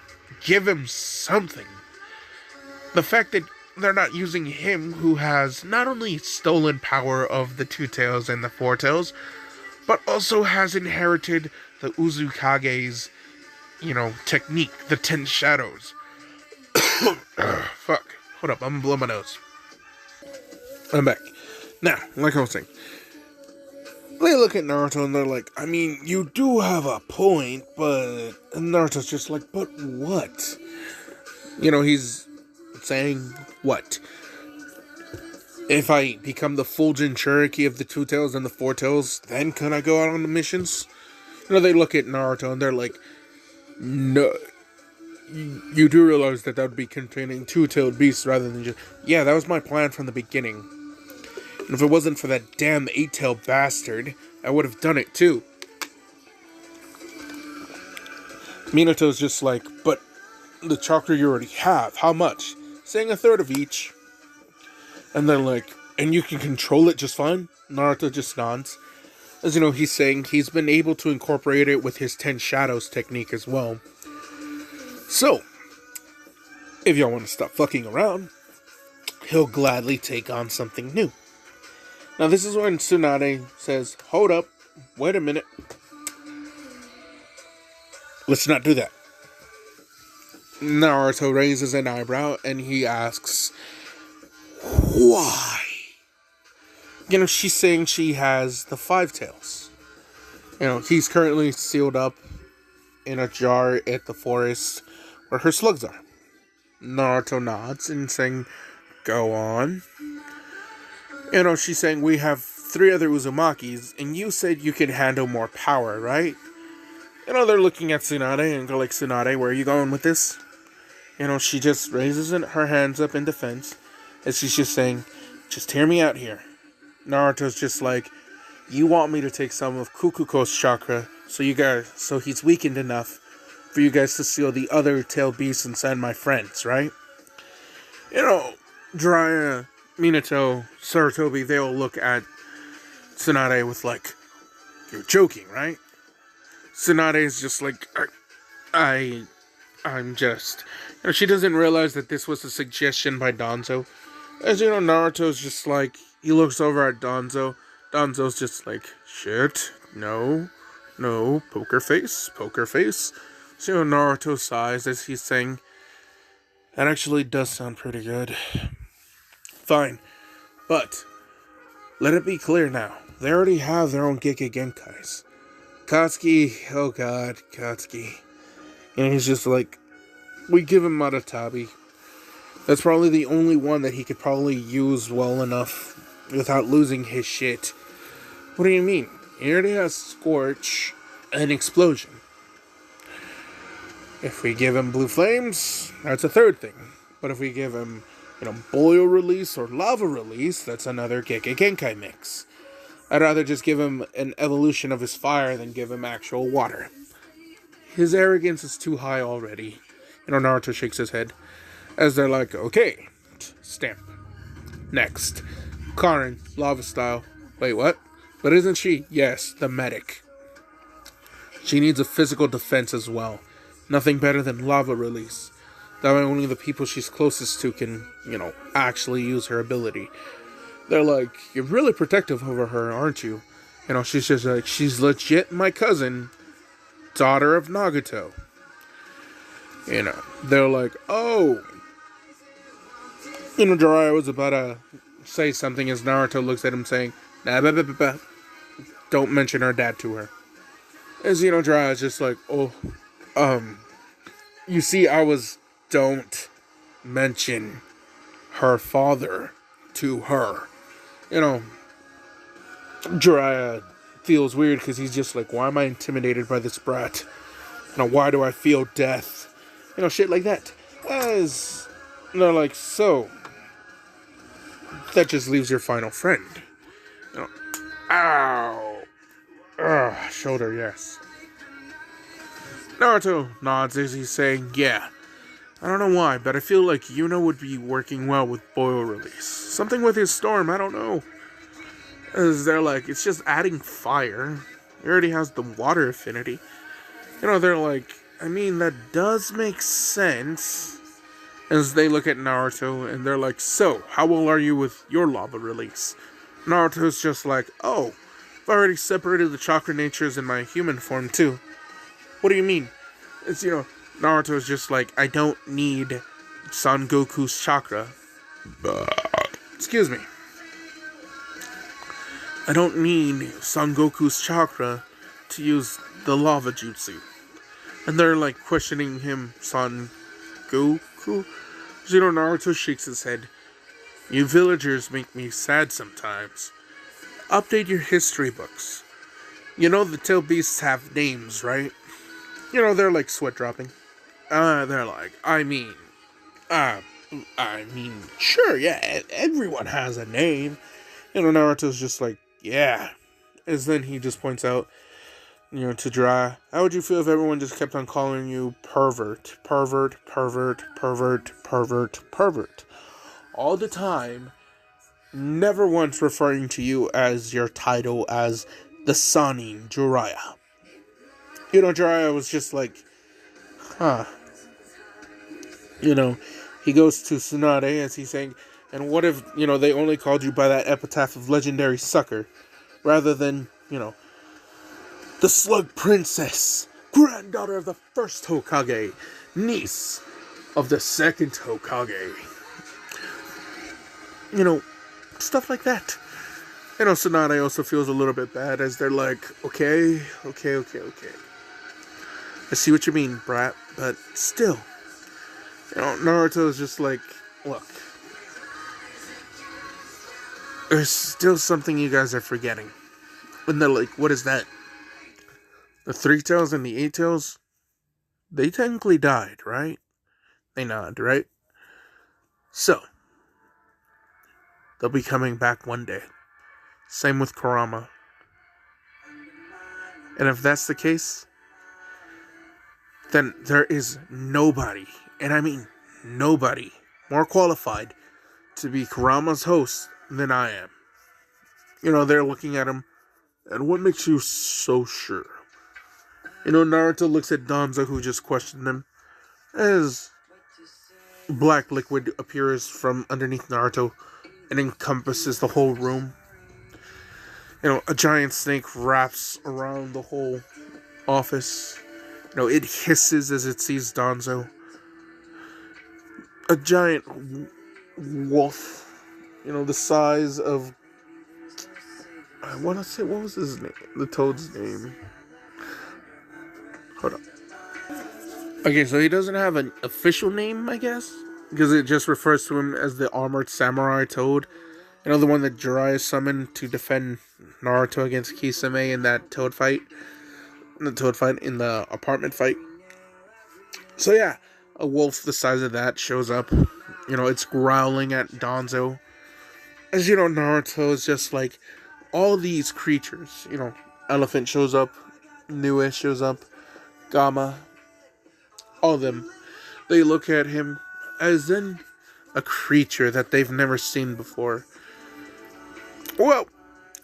give him something. The fact that they're not using him, who has not only stolen power of the 2 tails and the 4 tails, but also has inherited the Uzukage's, technique, the 10 shadows. Fuck. Hold up, I'm gonna blow my nose. I'm back. Now, like I was saying, they look at Naruto and they're like, I mean, you do have a point, but... And Naruto's just like, but what? You know, he's saying, what? If I become the full Jinchuriki of the Two Tails and the Four Tails, then can I go out on the missions? You know, they look at Naruto and they're like, no... You do realize that would be containing two-tailed beasts rather than just... Yeah, that was my plan from the beginning. And if it wasn't for that damn eight-tailed bastard, I would have done it too. Minato's just like, but the chakra you already have, how much? Saying a third of each. And they're like, and you can control it just fine? Naruto just nods. As you know, he's saying he's been able to incorporate it with his 10 Shadows technique as well. So, if y'all want to stop fucking around, he'll gladly take on something new. Now, this is when Tsunade says, hold up, wait a minute. Let's not do that. Naruto raises an eyebrow and he asks, why? You know, she's saying she has the 5 tails. You know, he's currently sealed up in a jar at the forest where her slugs are. Naruto nods and saying, go on. You know, she's saying, we have 3 other Uzumakis, and you said you could handle more power, right? You know, they're looking at Tsunade and go like, Tsunade, where are you going with this? You know, she just raises her hands up in defense, as she's just saying, just hear me out here. Naruto's just like, you want me to take some of Kukuko's chakra, so he's weakened enough for you guys to seal the other tailed beasts and send my friends, right? You know, Jiraiya, Minato, Sarutobi, they all look at Tsunade with like, you're joking, right? Tsunade is just like, I'm just... You know, she doesn't realize that this was a suggestion by Danzo. As you know, Naruto's just like, he looks over at Danzo. Danzo's just like, shit, no, poker face. So, you know, Naruto sighs as he's saying, that actually does sound pretty good. Fine, but let it be clear now, they already have their own Gekke Genkais. Katsuki, oh god, Katsuki. And he's just like, we give him Maratabi. That's probably the only one that he could probably use well enough without losing his shit. What do you mean? He already has Scorch and Explosion. If we give him Blue Flames, that's a third thing. But if we give him, you know, Boil Release or Lava Release, that's another Gekke Genkai mix. I'd rather just give him an evolution of his fire than give him actual water. His arrogance is too high already. You know, Naruto shakes his head. As they're like, okay, stamp. Next. Karin, Lava Style. Wait, what? But isn't she? Yes, the medic. She needs a physical defense as well. Nothing better than Lava Release. That way only the people she's closest to can, you know, actually use her ability. They're like, you're really protective over her, aren't you? You know, she's just like, she's legit my cousin, daughter of Nagato. You know, they're like, oh. You know, Jiraiya was about to say something as Naruto looks at him saying, nah, don't mention her dad to her. As, you know, Jiraiya's just like, oh, you see, don't mention her father to her. You know, Jiraiya feels weird because he's just like, why am I intimidated by this brat? You know, why do I feel death? You know, shit like that. As they're like, so, that just leaves your final friend. You know, ow. Ugh, shoulder, yes. Naruto nods as he's saying, yeah. I don't know why, but I feel like Yuno would be working well with Boil Release. Something with his storm, I don't know. As they're like, it's just adding fire. He already has the water affinity. You know, they're like, I mean, that does make sense. As they look at Naruto, and they're like, so, how well are you with your Lava Release? Naruto's just like, oh, I've already separated the chakra natures in my human form, too. What do you mean? It's, you know, Naruto's just like, I don't need Son Goku's chakra. Excuse me. I don't need Son Goku's chakra to use the lava jutsu. And they're like questioning him, Son Goku? Naruto shakes his head. You villagers make me sad sometimes. Update your history books. You know the tail beasts have names, right? They're like sweat dropping. They're like, uh, sure, yeah, everyone has a name. Naruto's just like, yeah. And then he just points out, to Jiraiya, how would you feel if everyone just kept on calling you pervert, pervert, pervert, pervert, pervert, pervert, all the time, never once referring to you as your title as the Sanin Jiraiya. Jiraiya was just like, huh. He goes to Tsunade as he's saying, and what if, they only called you by that epitaph of legendary sucker, rather than, the Slug Princess, granddaughter of the first Hokage, niece of the second Hokage. Stuff like that. Tsunade also feels a little bit bad as they're like, okay. I see what you mean, brat, but still. Naruto is just like, look. There's still something you guys are forgetting. And they're like, what is that? The 3 tails and the 8 tails? They technically died, right? They nod, right? So, they'll be coming back one day. Same with Kurama. And if that's the case, then there is nobody, and I mean nobody, more qualified to be Kurama's host than I am. They're looking at him, and what makes you so sure? Naruto looks at Danzo, who just questioned him, as black liquid appears from underneath Naruto and encompasses the whole room. A giant snake wraps around the whole office. It hisses as it sees Danzo. A giant wolf, the size of... I want to say, what was his name? The toad's name. Hold on. Okay, so he doesn't have an official name, I guess? Because it just refers to him as the Armored Samurai Toad. The one that Jiraiya summoned to defend Naruto against Kisame in that Toad fight. In the apartment fight. So yeah, a wolf the size of that shows up. It's growling at Danzo. As Naruto is just like, all these creatures. Elephant shows up. Nue shows up. Gamma. All of them. They look at him as in a creature that they've never seen before. Well,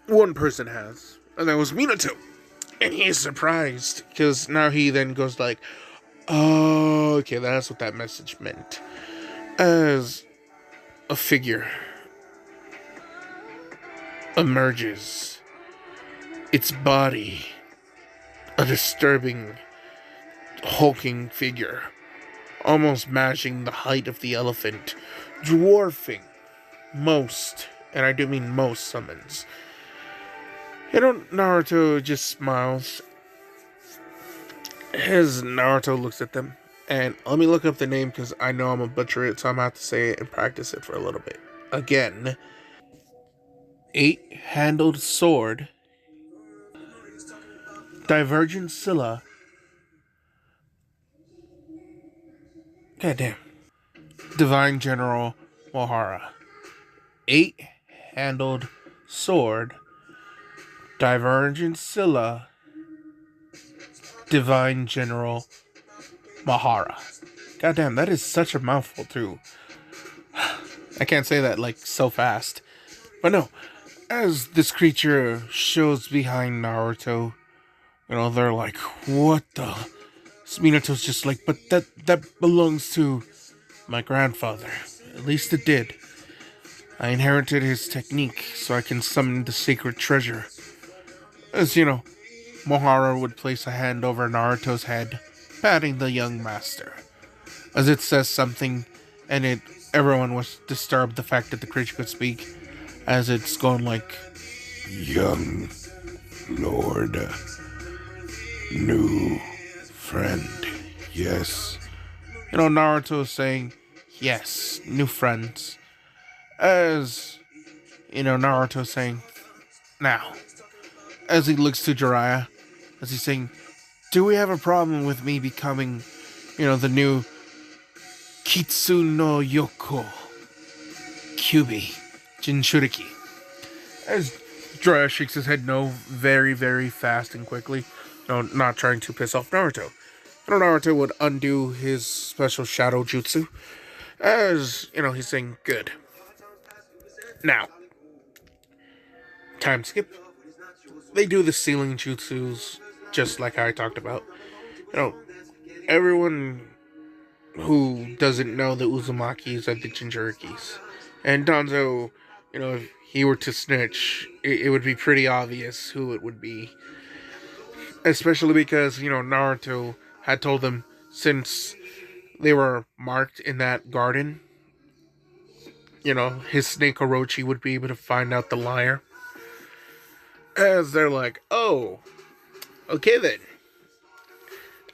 one person has. And that was Minato. And he is surprised. Because now he then goes like, oh, okay, that's what that message meant. As a figure emerges, its body, a disturbing, hulking figure, almost matching the height of the elephant, dwarfing most, and I do mean most, summons. Naruto just smiles as Naruto looks at them. And let me look up the name because I know I'm going to butcher it, so I'm going to have to say it and practice it for a little bit. Again, 8-handled sword, Divergent Scylla. Goddamn. Divine General Mohara. 8-handled sword, Divergent Scylla, Divine General Mahara. Goddamn, that is such a mouthful too. I can't say that like so fast. But no, as this creature shows behind Naruto, they're like, what the? Minato's just like, but that belongs to my grandfather. At least it did. I inherited his technique so I can summon the sacred treasure. As Mohara would place a hand over Naruto's head, patting the young master. As it says something, and everyone was disturbed the fact that the creature could speak, as it's going like, young lord, new friend, yes. Naruto is saying, yes, new friends. As, Naruto saying, now, as he looks to Jiraiya, as he's saying, do we have a problem with me becoming, the new Kitsu no Yoko, Kyubi, Jinchuriki? As Jiraiya shakes his head no very, very fast and quickly, not trying to piss off Naruto. Naruto would undo his special shadow jutsu, as, he's saying, good. Now, time skip. They do the ceiling jutsus just like I talked about. Everyone who doesn't know the Uzumakis are the Jinchurikis. And Danzo, if he were to snitch, it would be pretty obvious who it would be. Especially because, Naruto had told them since they were marked in that garden, his snake Orochi would be able to find out the liar. As they're like, oh, okay then.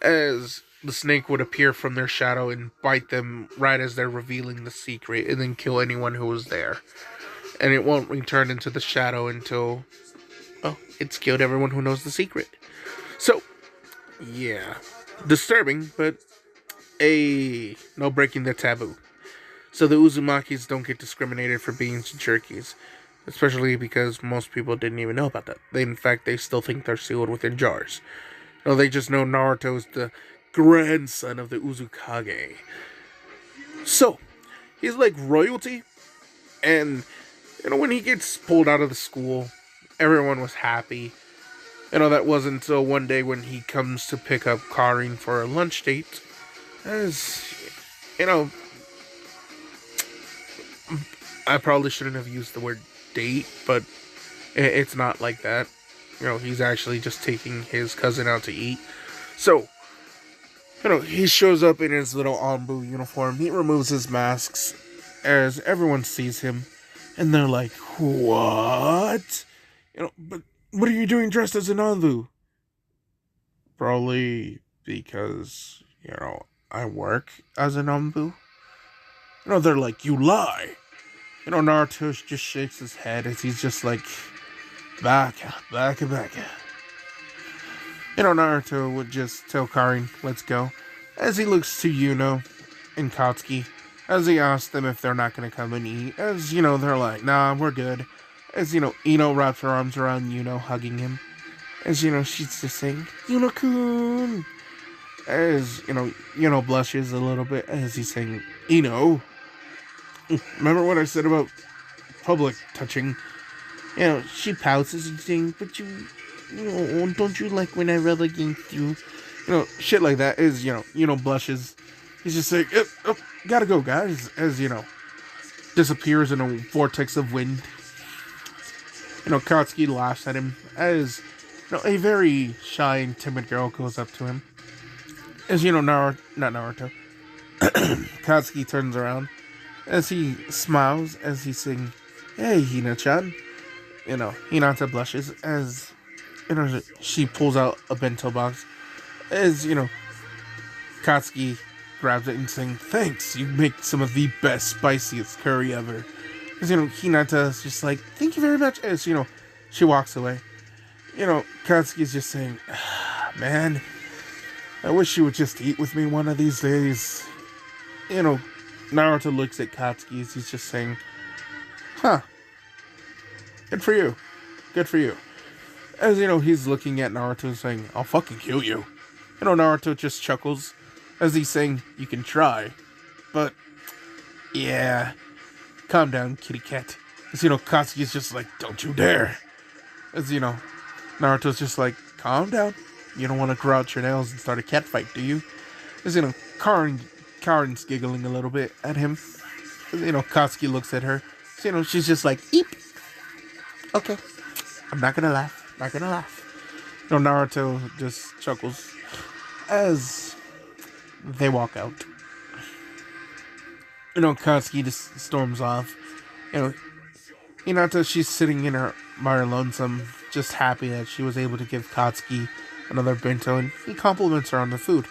As the snake would appear from their shadow and bite them right as they're revealing the secret, and then kill anyone who was there. And it won't return into the shadow until, it's killed everyone who knows the secret. So, yeah. Disturbing, but no breaking the taboo. So the Uzumakis don't get discriminated for being Jinchurikis. Especially because most people didn't even know about that. In fact, they still think they're sealed within jars. They just know Naruto's the grandson of the Uzukage. So, he's like royalty. And, when he gets pulled out of the school, everyone was happy. That wasn't until one day when he comes to pick up Karin for a lunch date. As, I probably shouldn't have used the word date, but it's not like that. He's actually just taking his cousin out to eat. So, he shows up in his little Anbu uniform. He removes his masks as everyone sees him. And they're like, what? But what are you doing dressed as an Anbu? Probably because, I work as an Anbu. They're like, you lie. Naruto just shakes his head as he's just like, back. Naruto would just tell Karin, let's go. As he looks to Yuno and Katsuki, as he asks them if they're not going to come and eat. As, they're like, nah, we're good. As, Ino wraps her arms around Yuno, hugging him. As, she's just saying, Yuno-kun. As, Yuno blushes a little bit as he's saying, Ino. Remember what I said about public touching? She pouts as he's saying, but don't you like when I rub against you? Shit like that is, blushes. He's just saying, gotta go, guys. As, disappears in a vortex of wind. Katsuki laughs at him as, a very shy and timid girl goes up to him. As, not Naruto. Katsuki turns around as he smiles as he's saying, hey, Hina-chan. Hinata blushes as, she pulls out a bento box. As, Katsuki grabs it and saying, thanks, you make some of the best, spiciest curry ever. As, Hinata's just like, thank you very much. As, she walks away. Katsuki's just saying, man, I wish you would just eat with me one of these days. Naruto looks at Katsuki as he's just saying, huh, good for you. Good for you. As, he's looking at Naruto saying, I'll fucking kill you. Naruto just chuckles as he's saying, you can try. But, yeah, calm down, kitty cat. As, Katsuki's just like, don't you dare. As, Naruto's just like, calm down. You don't want to grow out your nails and start a cat fight, do you? As, Karin's giggling a little bit at him. Katsuki looks at her. So, she's just like, eep. Okay. I'm not gonna laugh. Naruto just chuckles as they walk out. Katsuki just storms off. Hinata, she's sitting in her Mara lonesome, just happy that she was able to give Katsuki another bento, and he compliments her on the food.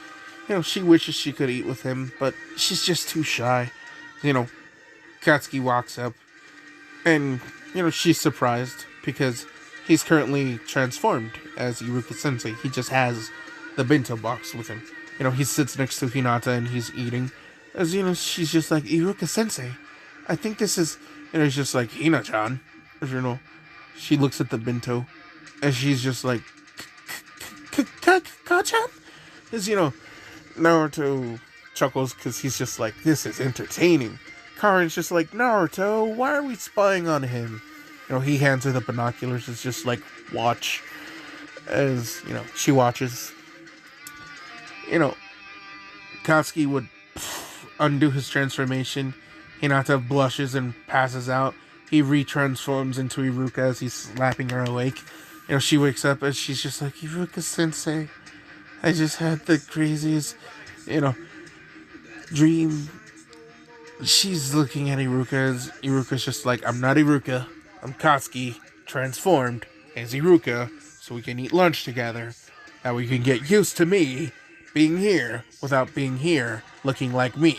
She wishes she could eat with him, but she's just too shy. Katsuki walks up, and, she's surprised because he's currently transformed as Iruka Sensei. He just has the bento box with him. He sits next to Hinata and he's eating. As, she's just like, Iruka Sensei, I think this is... he's just like, Hina-chan. She looks at the bento, and she's just like, Ka-chan? As, Naruto chuckles because he's just like, this is entertaining. Karin's just like, Naruto, why are we spying on him? He hands her the binoculars. It's just like, watch. As, she watches. Katsuki would undo his transformation. Hinata blushes and passes out. He retransforms into Iruka as he's slapping her awake. She wakes up and she's just like, Iruka Sensei, I just had the craziest, dream. She's looking at Iruka as Iruka's just like, I'm not Iruka, I'm Katsuki, transformed as Iruka, so we can eat lunch together. That we can get used to me being here without being here looking like me.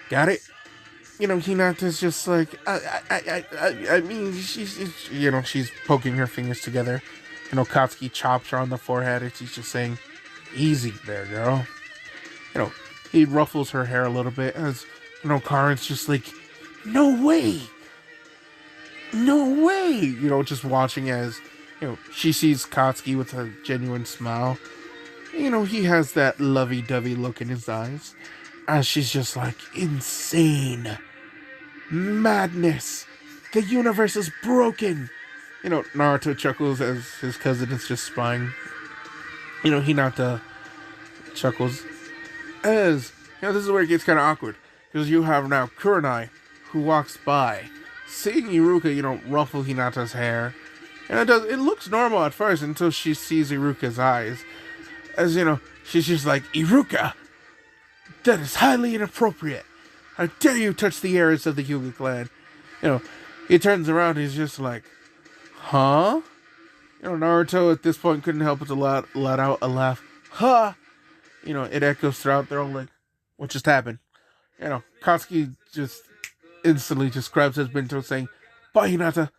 Got it? Hinata's just like, I mean, she's poking her fingers together. Katsuki chops her on the forehead and she's just saying, easy there, girl. He ruffles her hair a little bit as, Karin's just like, no way! No way! Just watching as, she sees Katsuki with a genuine smile. He has that lovey-dovey look in his eyes. As she's just like, insane. Madness. The universe is broken. Naruto chuckles as his cousin is just spying. Hinata chuckles. As, this is where it gets kind of awkward. Because you have now Kurenai, who walks by. Seeing Iruka, ruffle Hinata's hair. And it looks normal at first until she sees Iruka's eyes. As, she's just like, Iruka! That is highly inappropriate. How dare you touch the heirs of the Hyuga clan? He turns around and he's just like, huh? Naruto at this point couldn't help but to let out a laugh. Huh? It echoes throughout. They're all like, what just happened? Katsuki just instantly just grabs his bento saying, bye Hinata.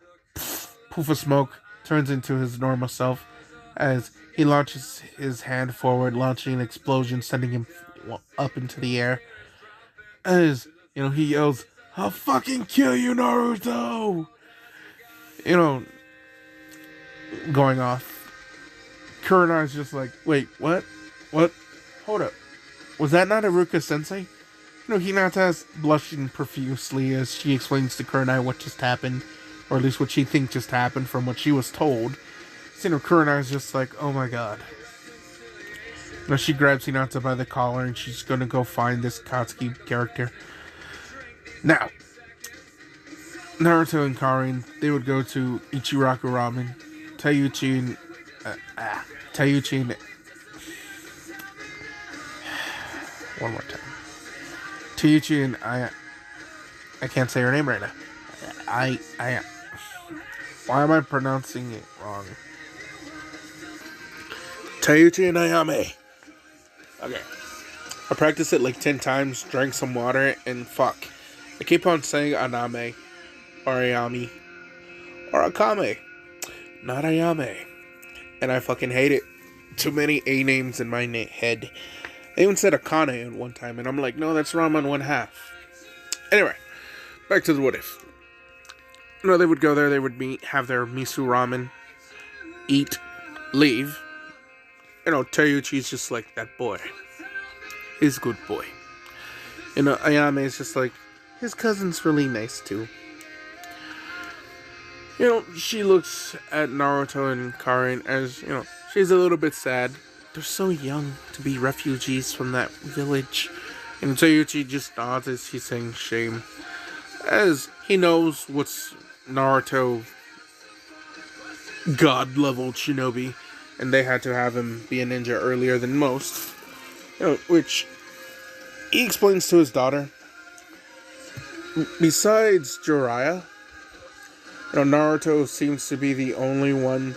Poof of smoke, turns into his normal self as he launches his hand forward, launching an explosion, sending him up into the air. As, he yells, I'll fucking kill you, Naruto! Going off. Kurenai's just like, wait, what? What? Hold up. Was that not Iruka Sensei? Hinata's blushing profusely as she explains to Kurenai what just happened, or at least what she thinks just happened from what she was told. So, Kurenai's just like, oh my god. She grabs Hinata by the collar and she's gonna go find this Katsuki character. Now, Naruto and Karin, they would go to Ichiraku Ramen. Taiuchi and... One more time. Taiuchi and I can't say her name right now. Why am I pronouncing it wrong? Taiuchi and Ayame. Okay. I practiced it like 10 times, drank some water, and fuck. I keep on saying Aname, or Ayami, or Akame, not Ayame. And I fucking hate it. Too many A names in my head. I even said Akane at one time, and I'm like, no, that's ramen 1/2. Anyway, back to the what if. They would go there, they would meet, have their miso ramen, eat, leave. Taiuchi's just like, that boy. He's a good boy. Ayame is just like, his cousin's really nice too. She looks at Naruto and Karin as, she's a little bit sad. They're so young to be refugees from that village. And Taiuchi just nods as he's saying shame. As he knows what's Naruto god-level shinobi. And they had to have him be a ninja earlier than most. Which he explains to his daughter. Besides Jiraiya, Naruto seems to be the only one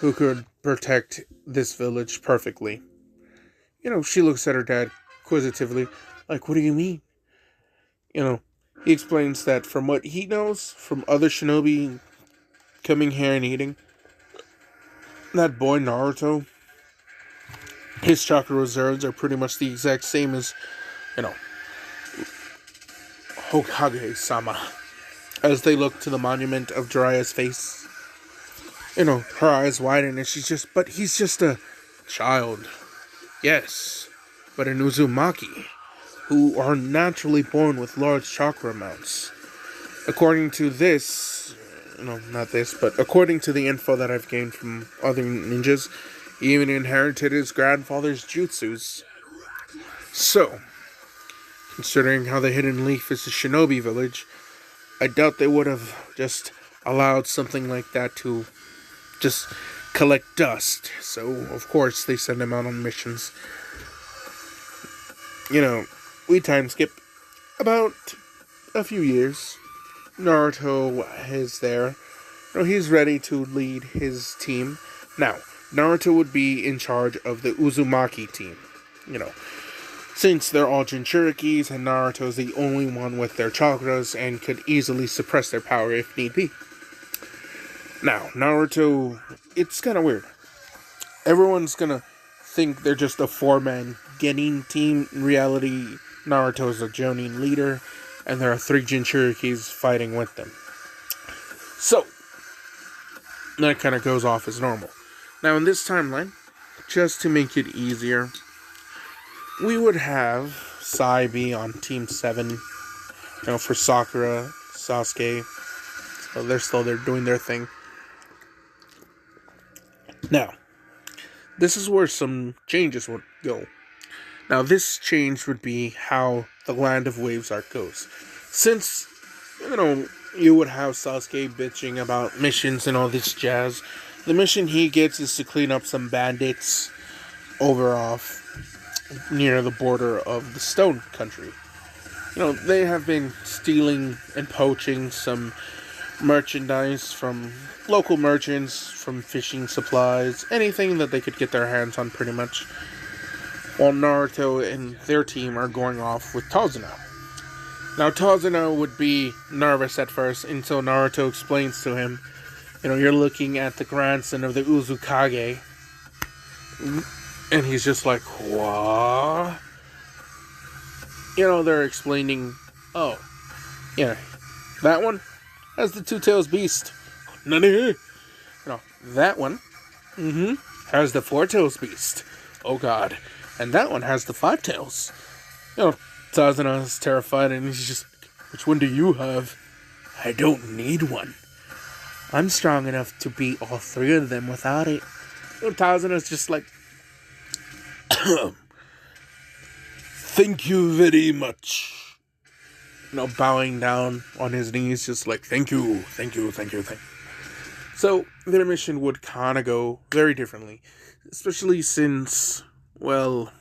who could protect this village perfectly. She looks at her dad inquisitively, like, what do you mean? You know, he explains that from what he knows from other shinobi coming here and eating, that boy Naruto, his chakra reserves are pretty much the exact same as, you know, Hokage-sama. As they look to the monument of Jiraiya's face, her eyes widen and but he's just a child. Yes, but an Uzumaki, who are naturally born with large chakra amounts. According to this, not this, but according to the info that I've gained from other ninjas, he even inherited his grandfather's jutsus. So, considering how the Hidden Leaf is a shinobi village, I doubt they would have just allowed something like that to just collect dust. So, of course, they send him out on missions. We time skip about a few years. Naruto is there. He's ready to lead his team. Now, Naruto would be in charge of the Uzumaki team. Since they're all Jinchurikis and Naruto's the only one with their chakras and could easily suppress their power if need be. Now, Naruto, it's kind of weird. Everyone's gonna think they're just a four-man Genin team. In reality, Naruto's a Jonin leader, and there are 3 Jinchurikis fighting with them. So, that kind of goes off as normal. Now, in this timeline, just to make it easier, we would have Sai be on Team 7, for Sakura, Sasuke. So they're still there doing their thing. Now, this is where some changes would go. Now, this change would be how the Land of Waves arc goes. Since, you would have Sasuke bitching about missions and all this jazz, the mission he gets is to clean up some bandits over off near the border of the Stone Country. They have been stealing and poaching some merchandise from local merchants, from fishing supplies, anything that they could get their hands on pretty much, while Naruto and their team are going off with Tazuna. Now, Tazuna would be nervous at first until Naruto explains to him, you're looking at the grandson of the Uzukage. And he's just like, what? They're explaining, oh, yeah, that one has the 2-tails beast. Nani? That one, has the 4-tails beast. Oh, God. And that one has the 5 tails. Tazuna is terrified, and he's just, which one do you have? I don't need one. I'm strong enough to beat all 3 of them without it. Tazuna's just like, thank you very much. Bowing down on his knees, just like, thank you. So, their mission would kind of go very differently. Especially since, well,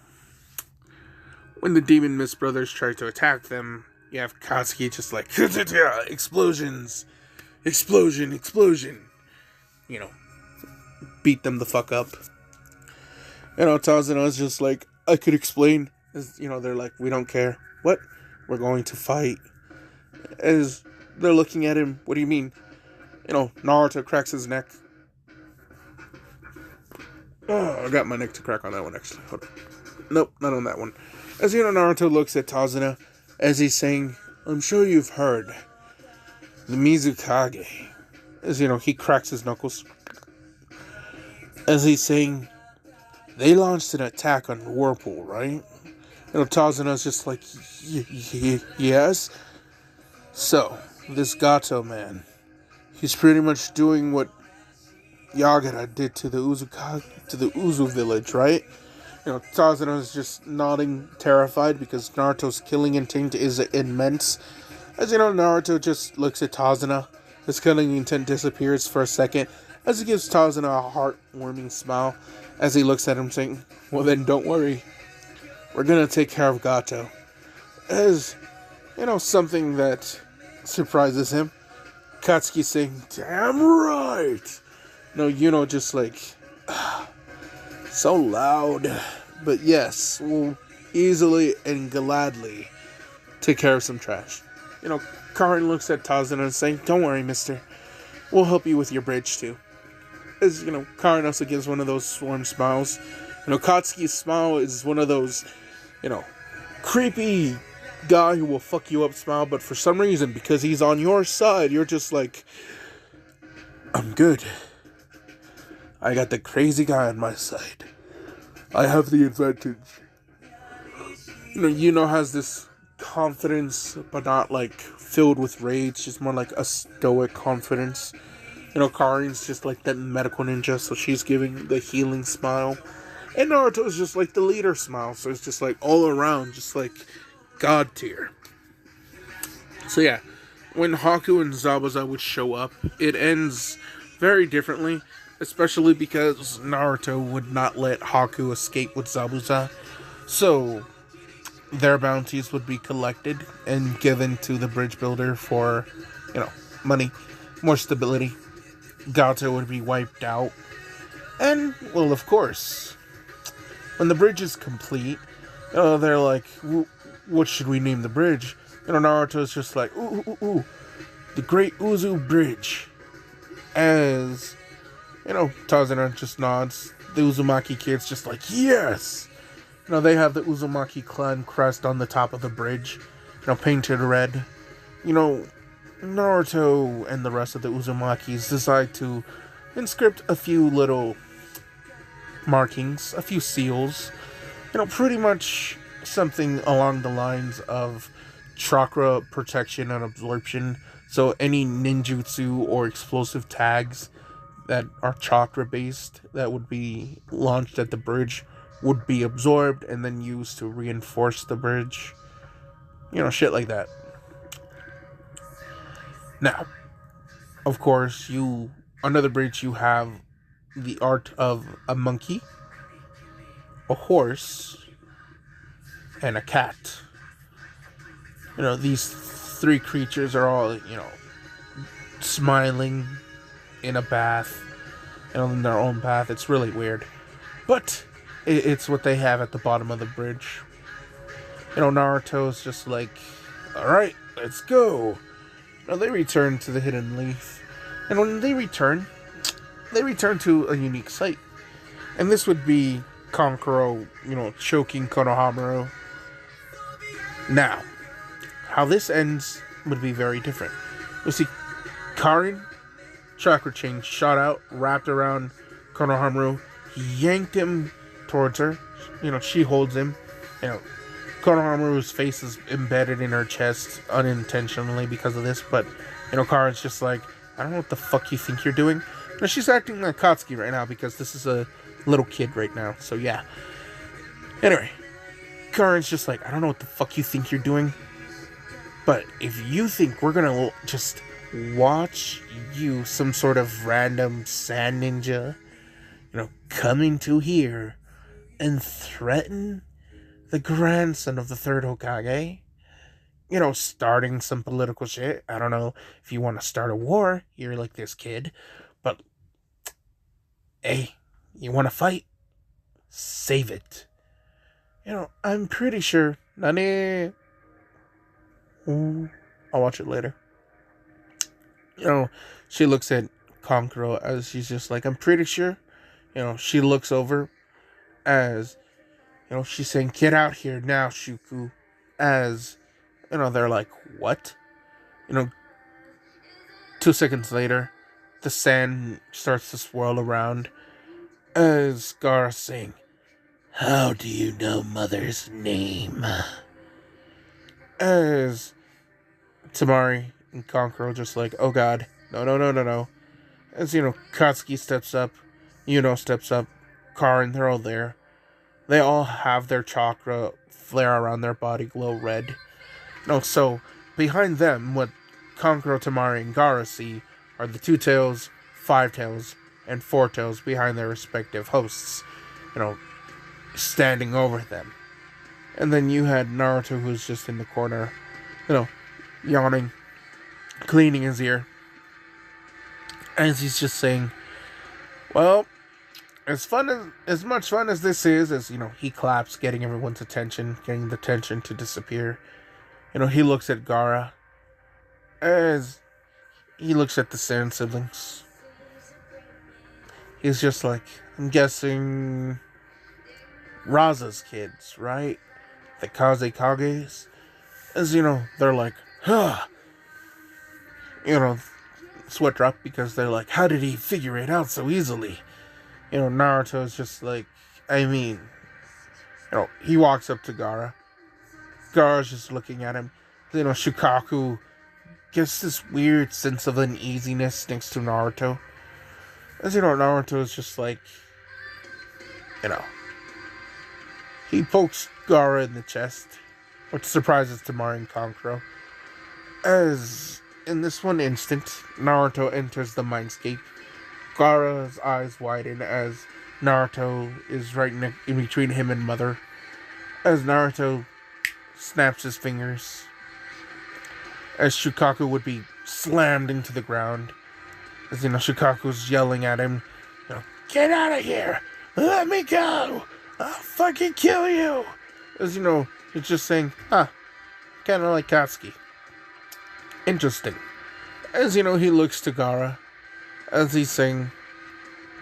when the Demon Mist brothers try to attack them, you have Katsuki just like, explosions. Explosion. Beat them the fuck up. Tazuna's just like, I could explain. They're like, we don't care. What? We're going to fight. As they're looking at him, what do you mean? Naruto cracks his neck. Oh, I got my neck to crack on that one, actually. Hold on. Nope, not on that one. As Naruto looks at Tazuna, as he's saying, I'm sure you've heard. The Mizukage. As, he cracks his knuckles. As he's saying, they launched an attack on Whirlpool, right? Tazuna's just like, yes? So, this Gato man, he's pretty much doing what Yagura did to the Uzu village, right? Tazuna's just nodding, terrified, because Naruto's killing intent is immense. As Naruto just looks at Tazuna. His killing intent disappears for a second, as he gives Tazuna a heartwarming smile, as he looks at him saying, well then, don't worry. We're gonna take care of Gato. As, something that surprises him, Katsuki saying, "Damn right." No, just like, so loud. But yes, we'll easily and gladly take care of some trash. Karin looks at Tazuna and saying, "Don't worry, mister. We'll help you with your bridge, too." As, Karin also gives one of those swarm smiles. Katsuki's smile is one of those, creepy guy who will fuck you up smile, but for some reason, because he's on your side, you're just like, I'm good. I got the crazy guy on my side. I have the advantage. Has this confidence, but not like filled with rage, just more like a stoic confidence. Karin's just like that medical ninja, so she's giving the healing smile. And Naruto's just like the leader smile, so it's just like all around, just like God tier. So yeah, when Haku and Zabuza would show up, it ends very differently, especially because Naruto would not let Haku escape with Zabuza. So their bounties would be collected and given to the bridge builder for, money, more stability. Gato would be wiped out. And, well, of course, when the bridge is complete, they're like, what should we name the bridge? Naruto's just like, ooh, the Great Uzu Bridge. As, Tazuna just nods. The Uzumaki kid's just like, yes! They have the Uzumaki clan crest on the top of the bridge, painted red. Naruto and the rest of the Uzumakis decide to inscript a few little markings, a few seals. Pretty much something along the lines of chakra protection and absorption. So any ninjutsu or explosive tags that are chakra based that would be launched at the bridge would be absorbed and then used to reinforce the bridge. Shit like that. Now, of course, under the bridge you have the art of a monkey, a horse, and a cat. These three creatures are all, smiling in a bath, in their own bath. It's really weird. But it's what they have at the bottom of the bridge. Naruto's just like, alright, let's go. Now they return to the Hidden Leaf. And when they return to a unique sight. And this would be Kankuro, choking Konohamaru. Now, how this ends would be very different. You'll see Karin, chakra chain shot out, wrapped around Konohamaru. He yanked him towards her. She holds him. Konohamaru's face is embedded in her chest unintentionally because of this, but, Karin's just like, I don't know what the fuck you think you're doing. She's acting like Katsuki right now because this is a little kid right now, so yeah. Anyway, Karin's just like, I don't know what the fuck you think you're doing, but if you think we're gonna just watch you, some sort of random sand ninja, come into here and threaten the grandson of the third Hokage, starting some political shit. I don't know if you want to start a war, you're like this kid, but hey, you want to fight? Save it. I'm pretty sure. Nani? Ooh, I'll watch it later. She looks at Kankuro as she's just like, I'm pretty sure. She looks over as, she's saying, get out here now, Shuku. As, they're like, what? 2 seconds later, the sand starts to swirl around as Gaara's saying, how do you know Mother's name? As Tamari and Kankuro just like, oh god, no. As, Katsuki steps up, steps up, Karin, they're all there. They all have their chakra flare around their body glow red. So behind them, what Kankuro, Tamari, and Gaara see are the 2 tails, 5 tails, and 4 tails behind their respective hosts, standing over them. And then you had Naruto, who's just in the corner, yawning, cleaning his ear. as he's just saying, well, as much fun as this is, as he claps, getting everyone's attention, getting the tension to disappear. He looks at Gaara as he looks at the Sand siblings. He's just like, I'm guessing Raza's kids, right? The Kazekages. As they're like, huh. Sweat drop because they're like, how did he figure it out so easily? Naruto's just like, I mean, he walks up to Gaara. Gaara's just looking at him. Shukaku gets this weird sense of uneasiness next to Naruto. As Naruto is just like, he pokes Gaara in the chest, which surprises Temari and Kankuro. As in this one instant, Naruto enters the mindscape. Gaara's eyes widen as Naruto is right in between him and Mother. As Naruto snaps his fingers, as Shukaku would be slammed into the ground. As Shukaku's yelling at him, get out of here! Let me go! I'll fucking kill you! As it's just saying, kinda like Katsuki. Interesting. As he looks to Gaara, as he's saying,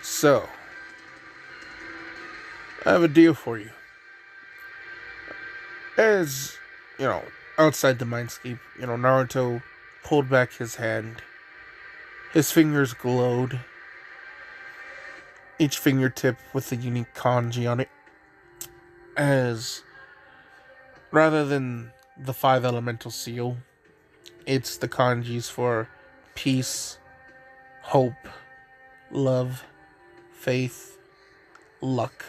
so, I have a deal for you. As, outside the mindscape, Naruto pulled back his hand. His fingers glowed. Each fingertip with a unique kanji on it. As, rather than the 5 elemental seal, it's the kanjis for peace, hope, love, faith, luck.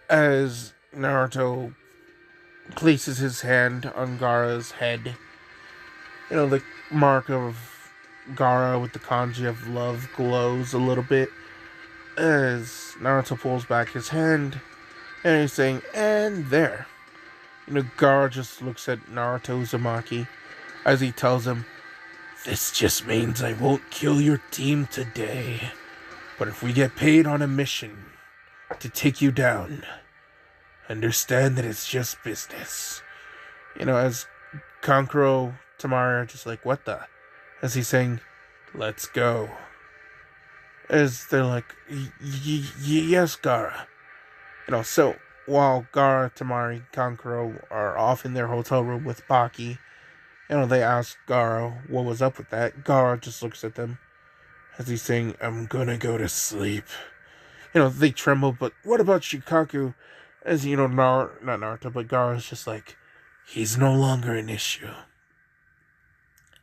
As Naruto places his hand on Gaara's head, the mark of Gaara with the kanji of love glows a little bit. As Naruto pulls back his hand, and he's saying, and there. Gaara just looks at Naruto Uzumaki as he tells him, this just means I won't kill your team today. But if we get paid on a mission to take you down, understand that it's just business. As Kankuro, Temari are just like, what the? As he's saying, let's go. As they're like, yes, Gaara. So while Gaara, Temari, Kankuro are off in their hotel room with Baki, they ask Gaara what was up with that. Gaara just looks at them as he's saying, I'm gonna go to sleep. They tremble, but what about Shukaku? As, not Naruto, but Gaara's just like, he's no longer an issue.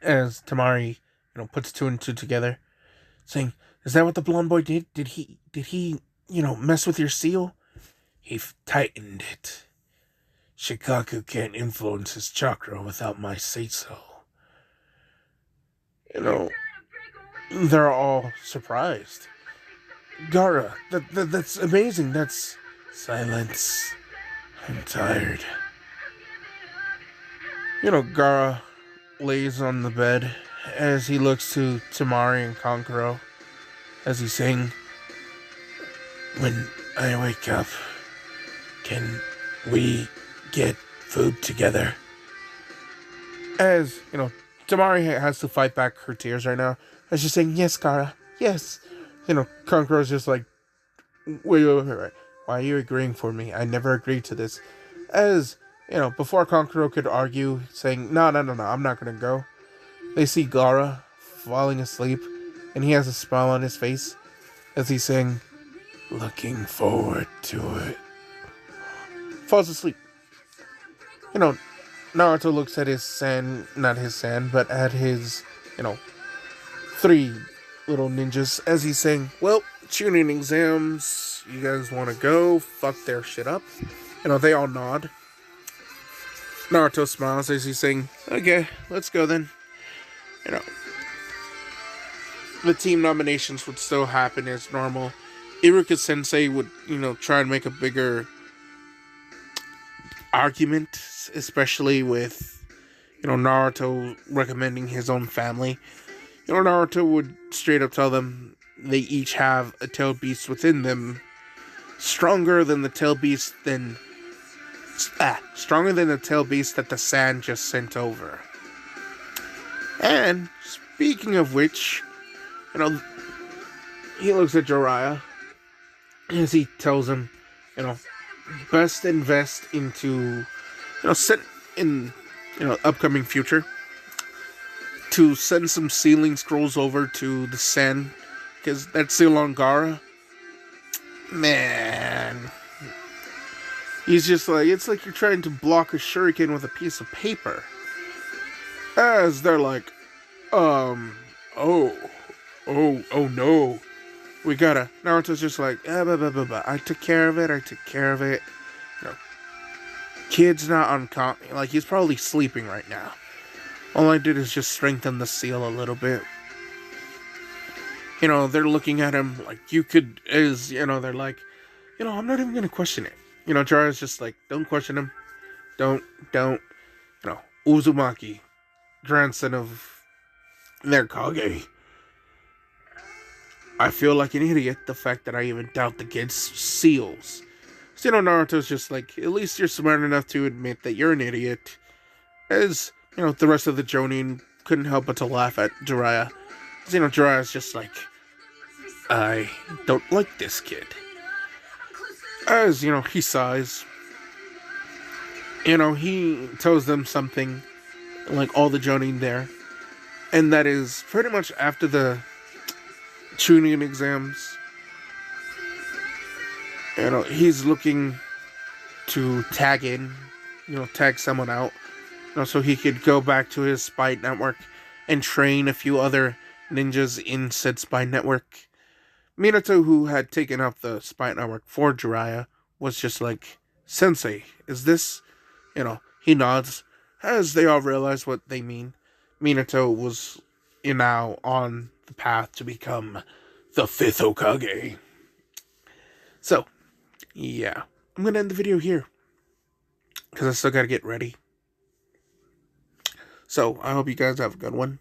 As Temari, puts 2 and 2 together, saying, is that what the blonde boy did? Did he, mess with your seal? He tightened it. Shikaku can't influence his chakra without my say-so. They're all surprised. Gaara, that's amazing. That's silence. I'm tired. Gaara lays on the bed as he looks to Temari and Kankuro as he's saying, when I wake up, can we get food together? As, Temari has to fight back her tears right now. As she's saying, yes, Gaara, yes. Kankuro's just like, wait. Why are you agreeing for me? I never agreed to this. As, before Kankuro could argue, saying, no, I'm not gonna go. They see Gaara falling asleep, and he has a smile on his face as he's saying, looking forward to it. Falls asleep. Naruto looks at his not his but at his, 3 little ninjas as he's saying, well, tuning exams, you guys want to go? Fuck their shit up. They all nod. Naruto smiles as he's saying, okay, let's go then. The team nominations would still happen as normal. Iruka Sensei would, try and make a bigger argument, especially with, Naruto recommending his own family. Naruto would straight up tell them they each have a tailed beast within them, stronger than the tailed beast stronger than the tailed beast that the sand just sent over. And speaking of which, he looks at Jiraiya as he tells him, best invest into, set in, upcoming future to send some sealing scrolls over to the sand, because that Silongara, man, he's just like, it's like you're trying to block a shuriken with a piece of paper. As they're like, oh no, we gotta. Naruto's just like, I took care of it. Kid's not unconscious. Like, he's probably sleeping right now. All I did is just strengthen the seal a little bit. They're looking at him like, they're like, I'm not even gonna question it. Jiraiya's just like, don't question him. Don't. Uzumaki, grandson of their Kage. I feel like an idiot, the fact that I even doubt the kid's seals. So, Naruto's just like, at least you're smart enough to admit that you're an idiot. As, the rest of the Jonin couldn't help but to laugh at Jiraiya. Because, Jiraiya's just like, I don't like this kid. As, he sighs. He tells them something, like all the Jonin there. And that is pretty much after the Chunin exams. He's looking to tag in, tag someone out, so he could go back to his spy network and train a few other ninjas in said spy network. Minato, who had taken up the spy network for Jiraiya, was just like, Sensei, is this? He nods, as they all realize what they mean. Minato was now on the path to become the 5th Hokage. So, yeah, I'm going to end the video here, because I still got to get ready. So, I hope you guys have a good one.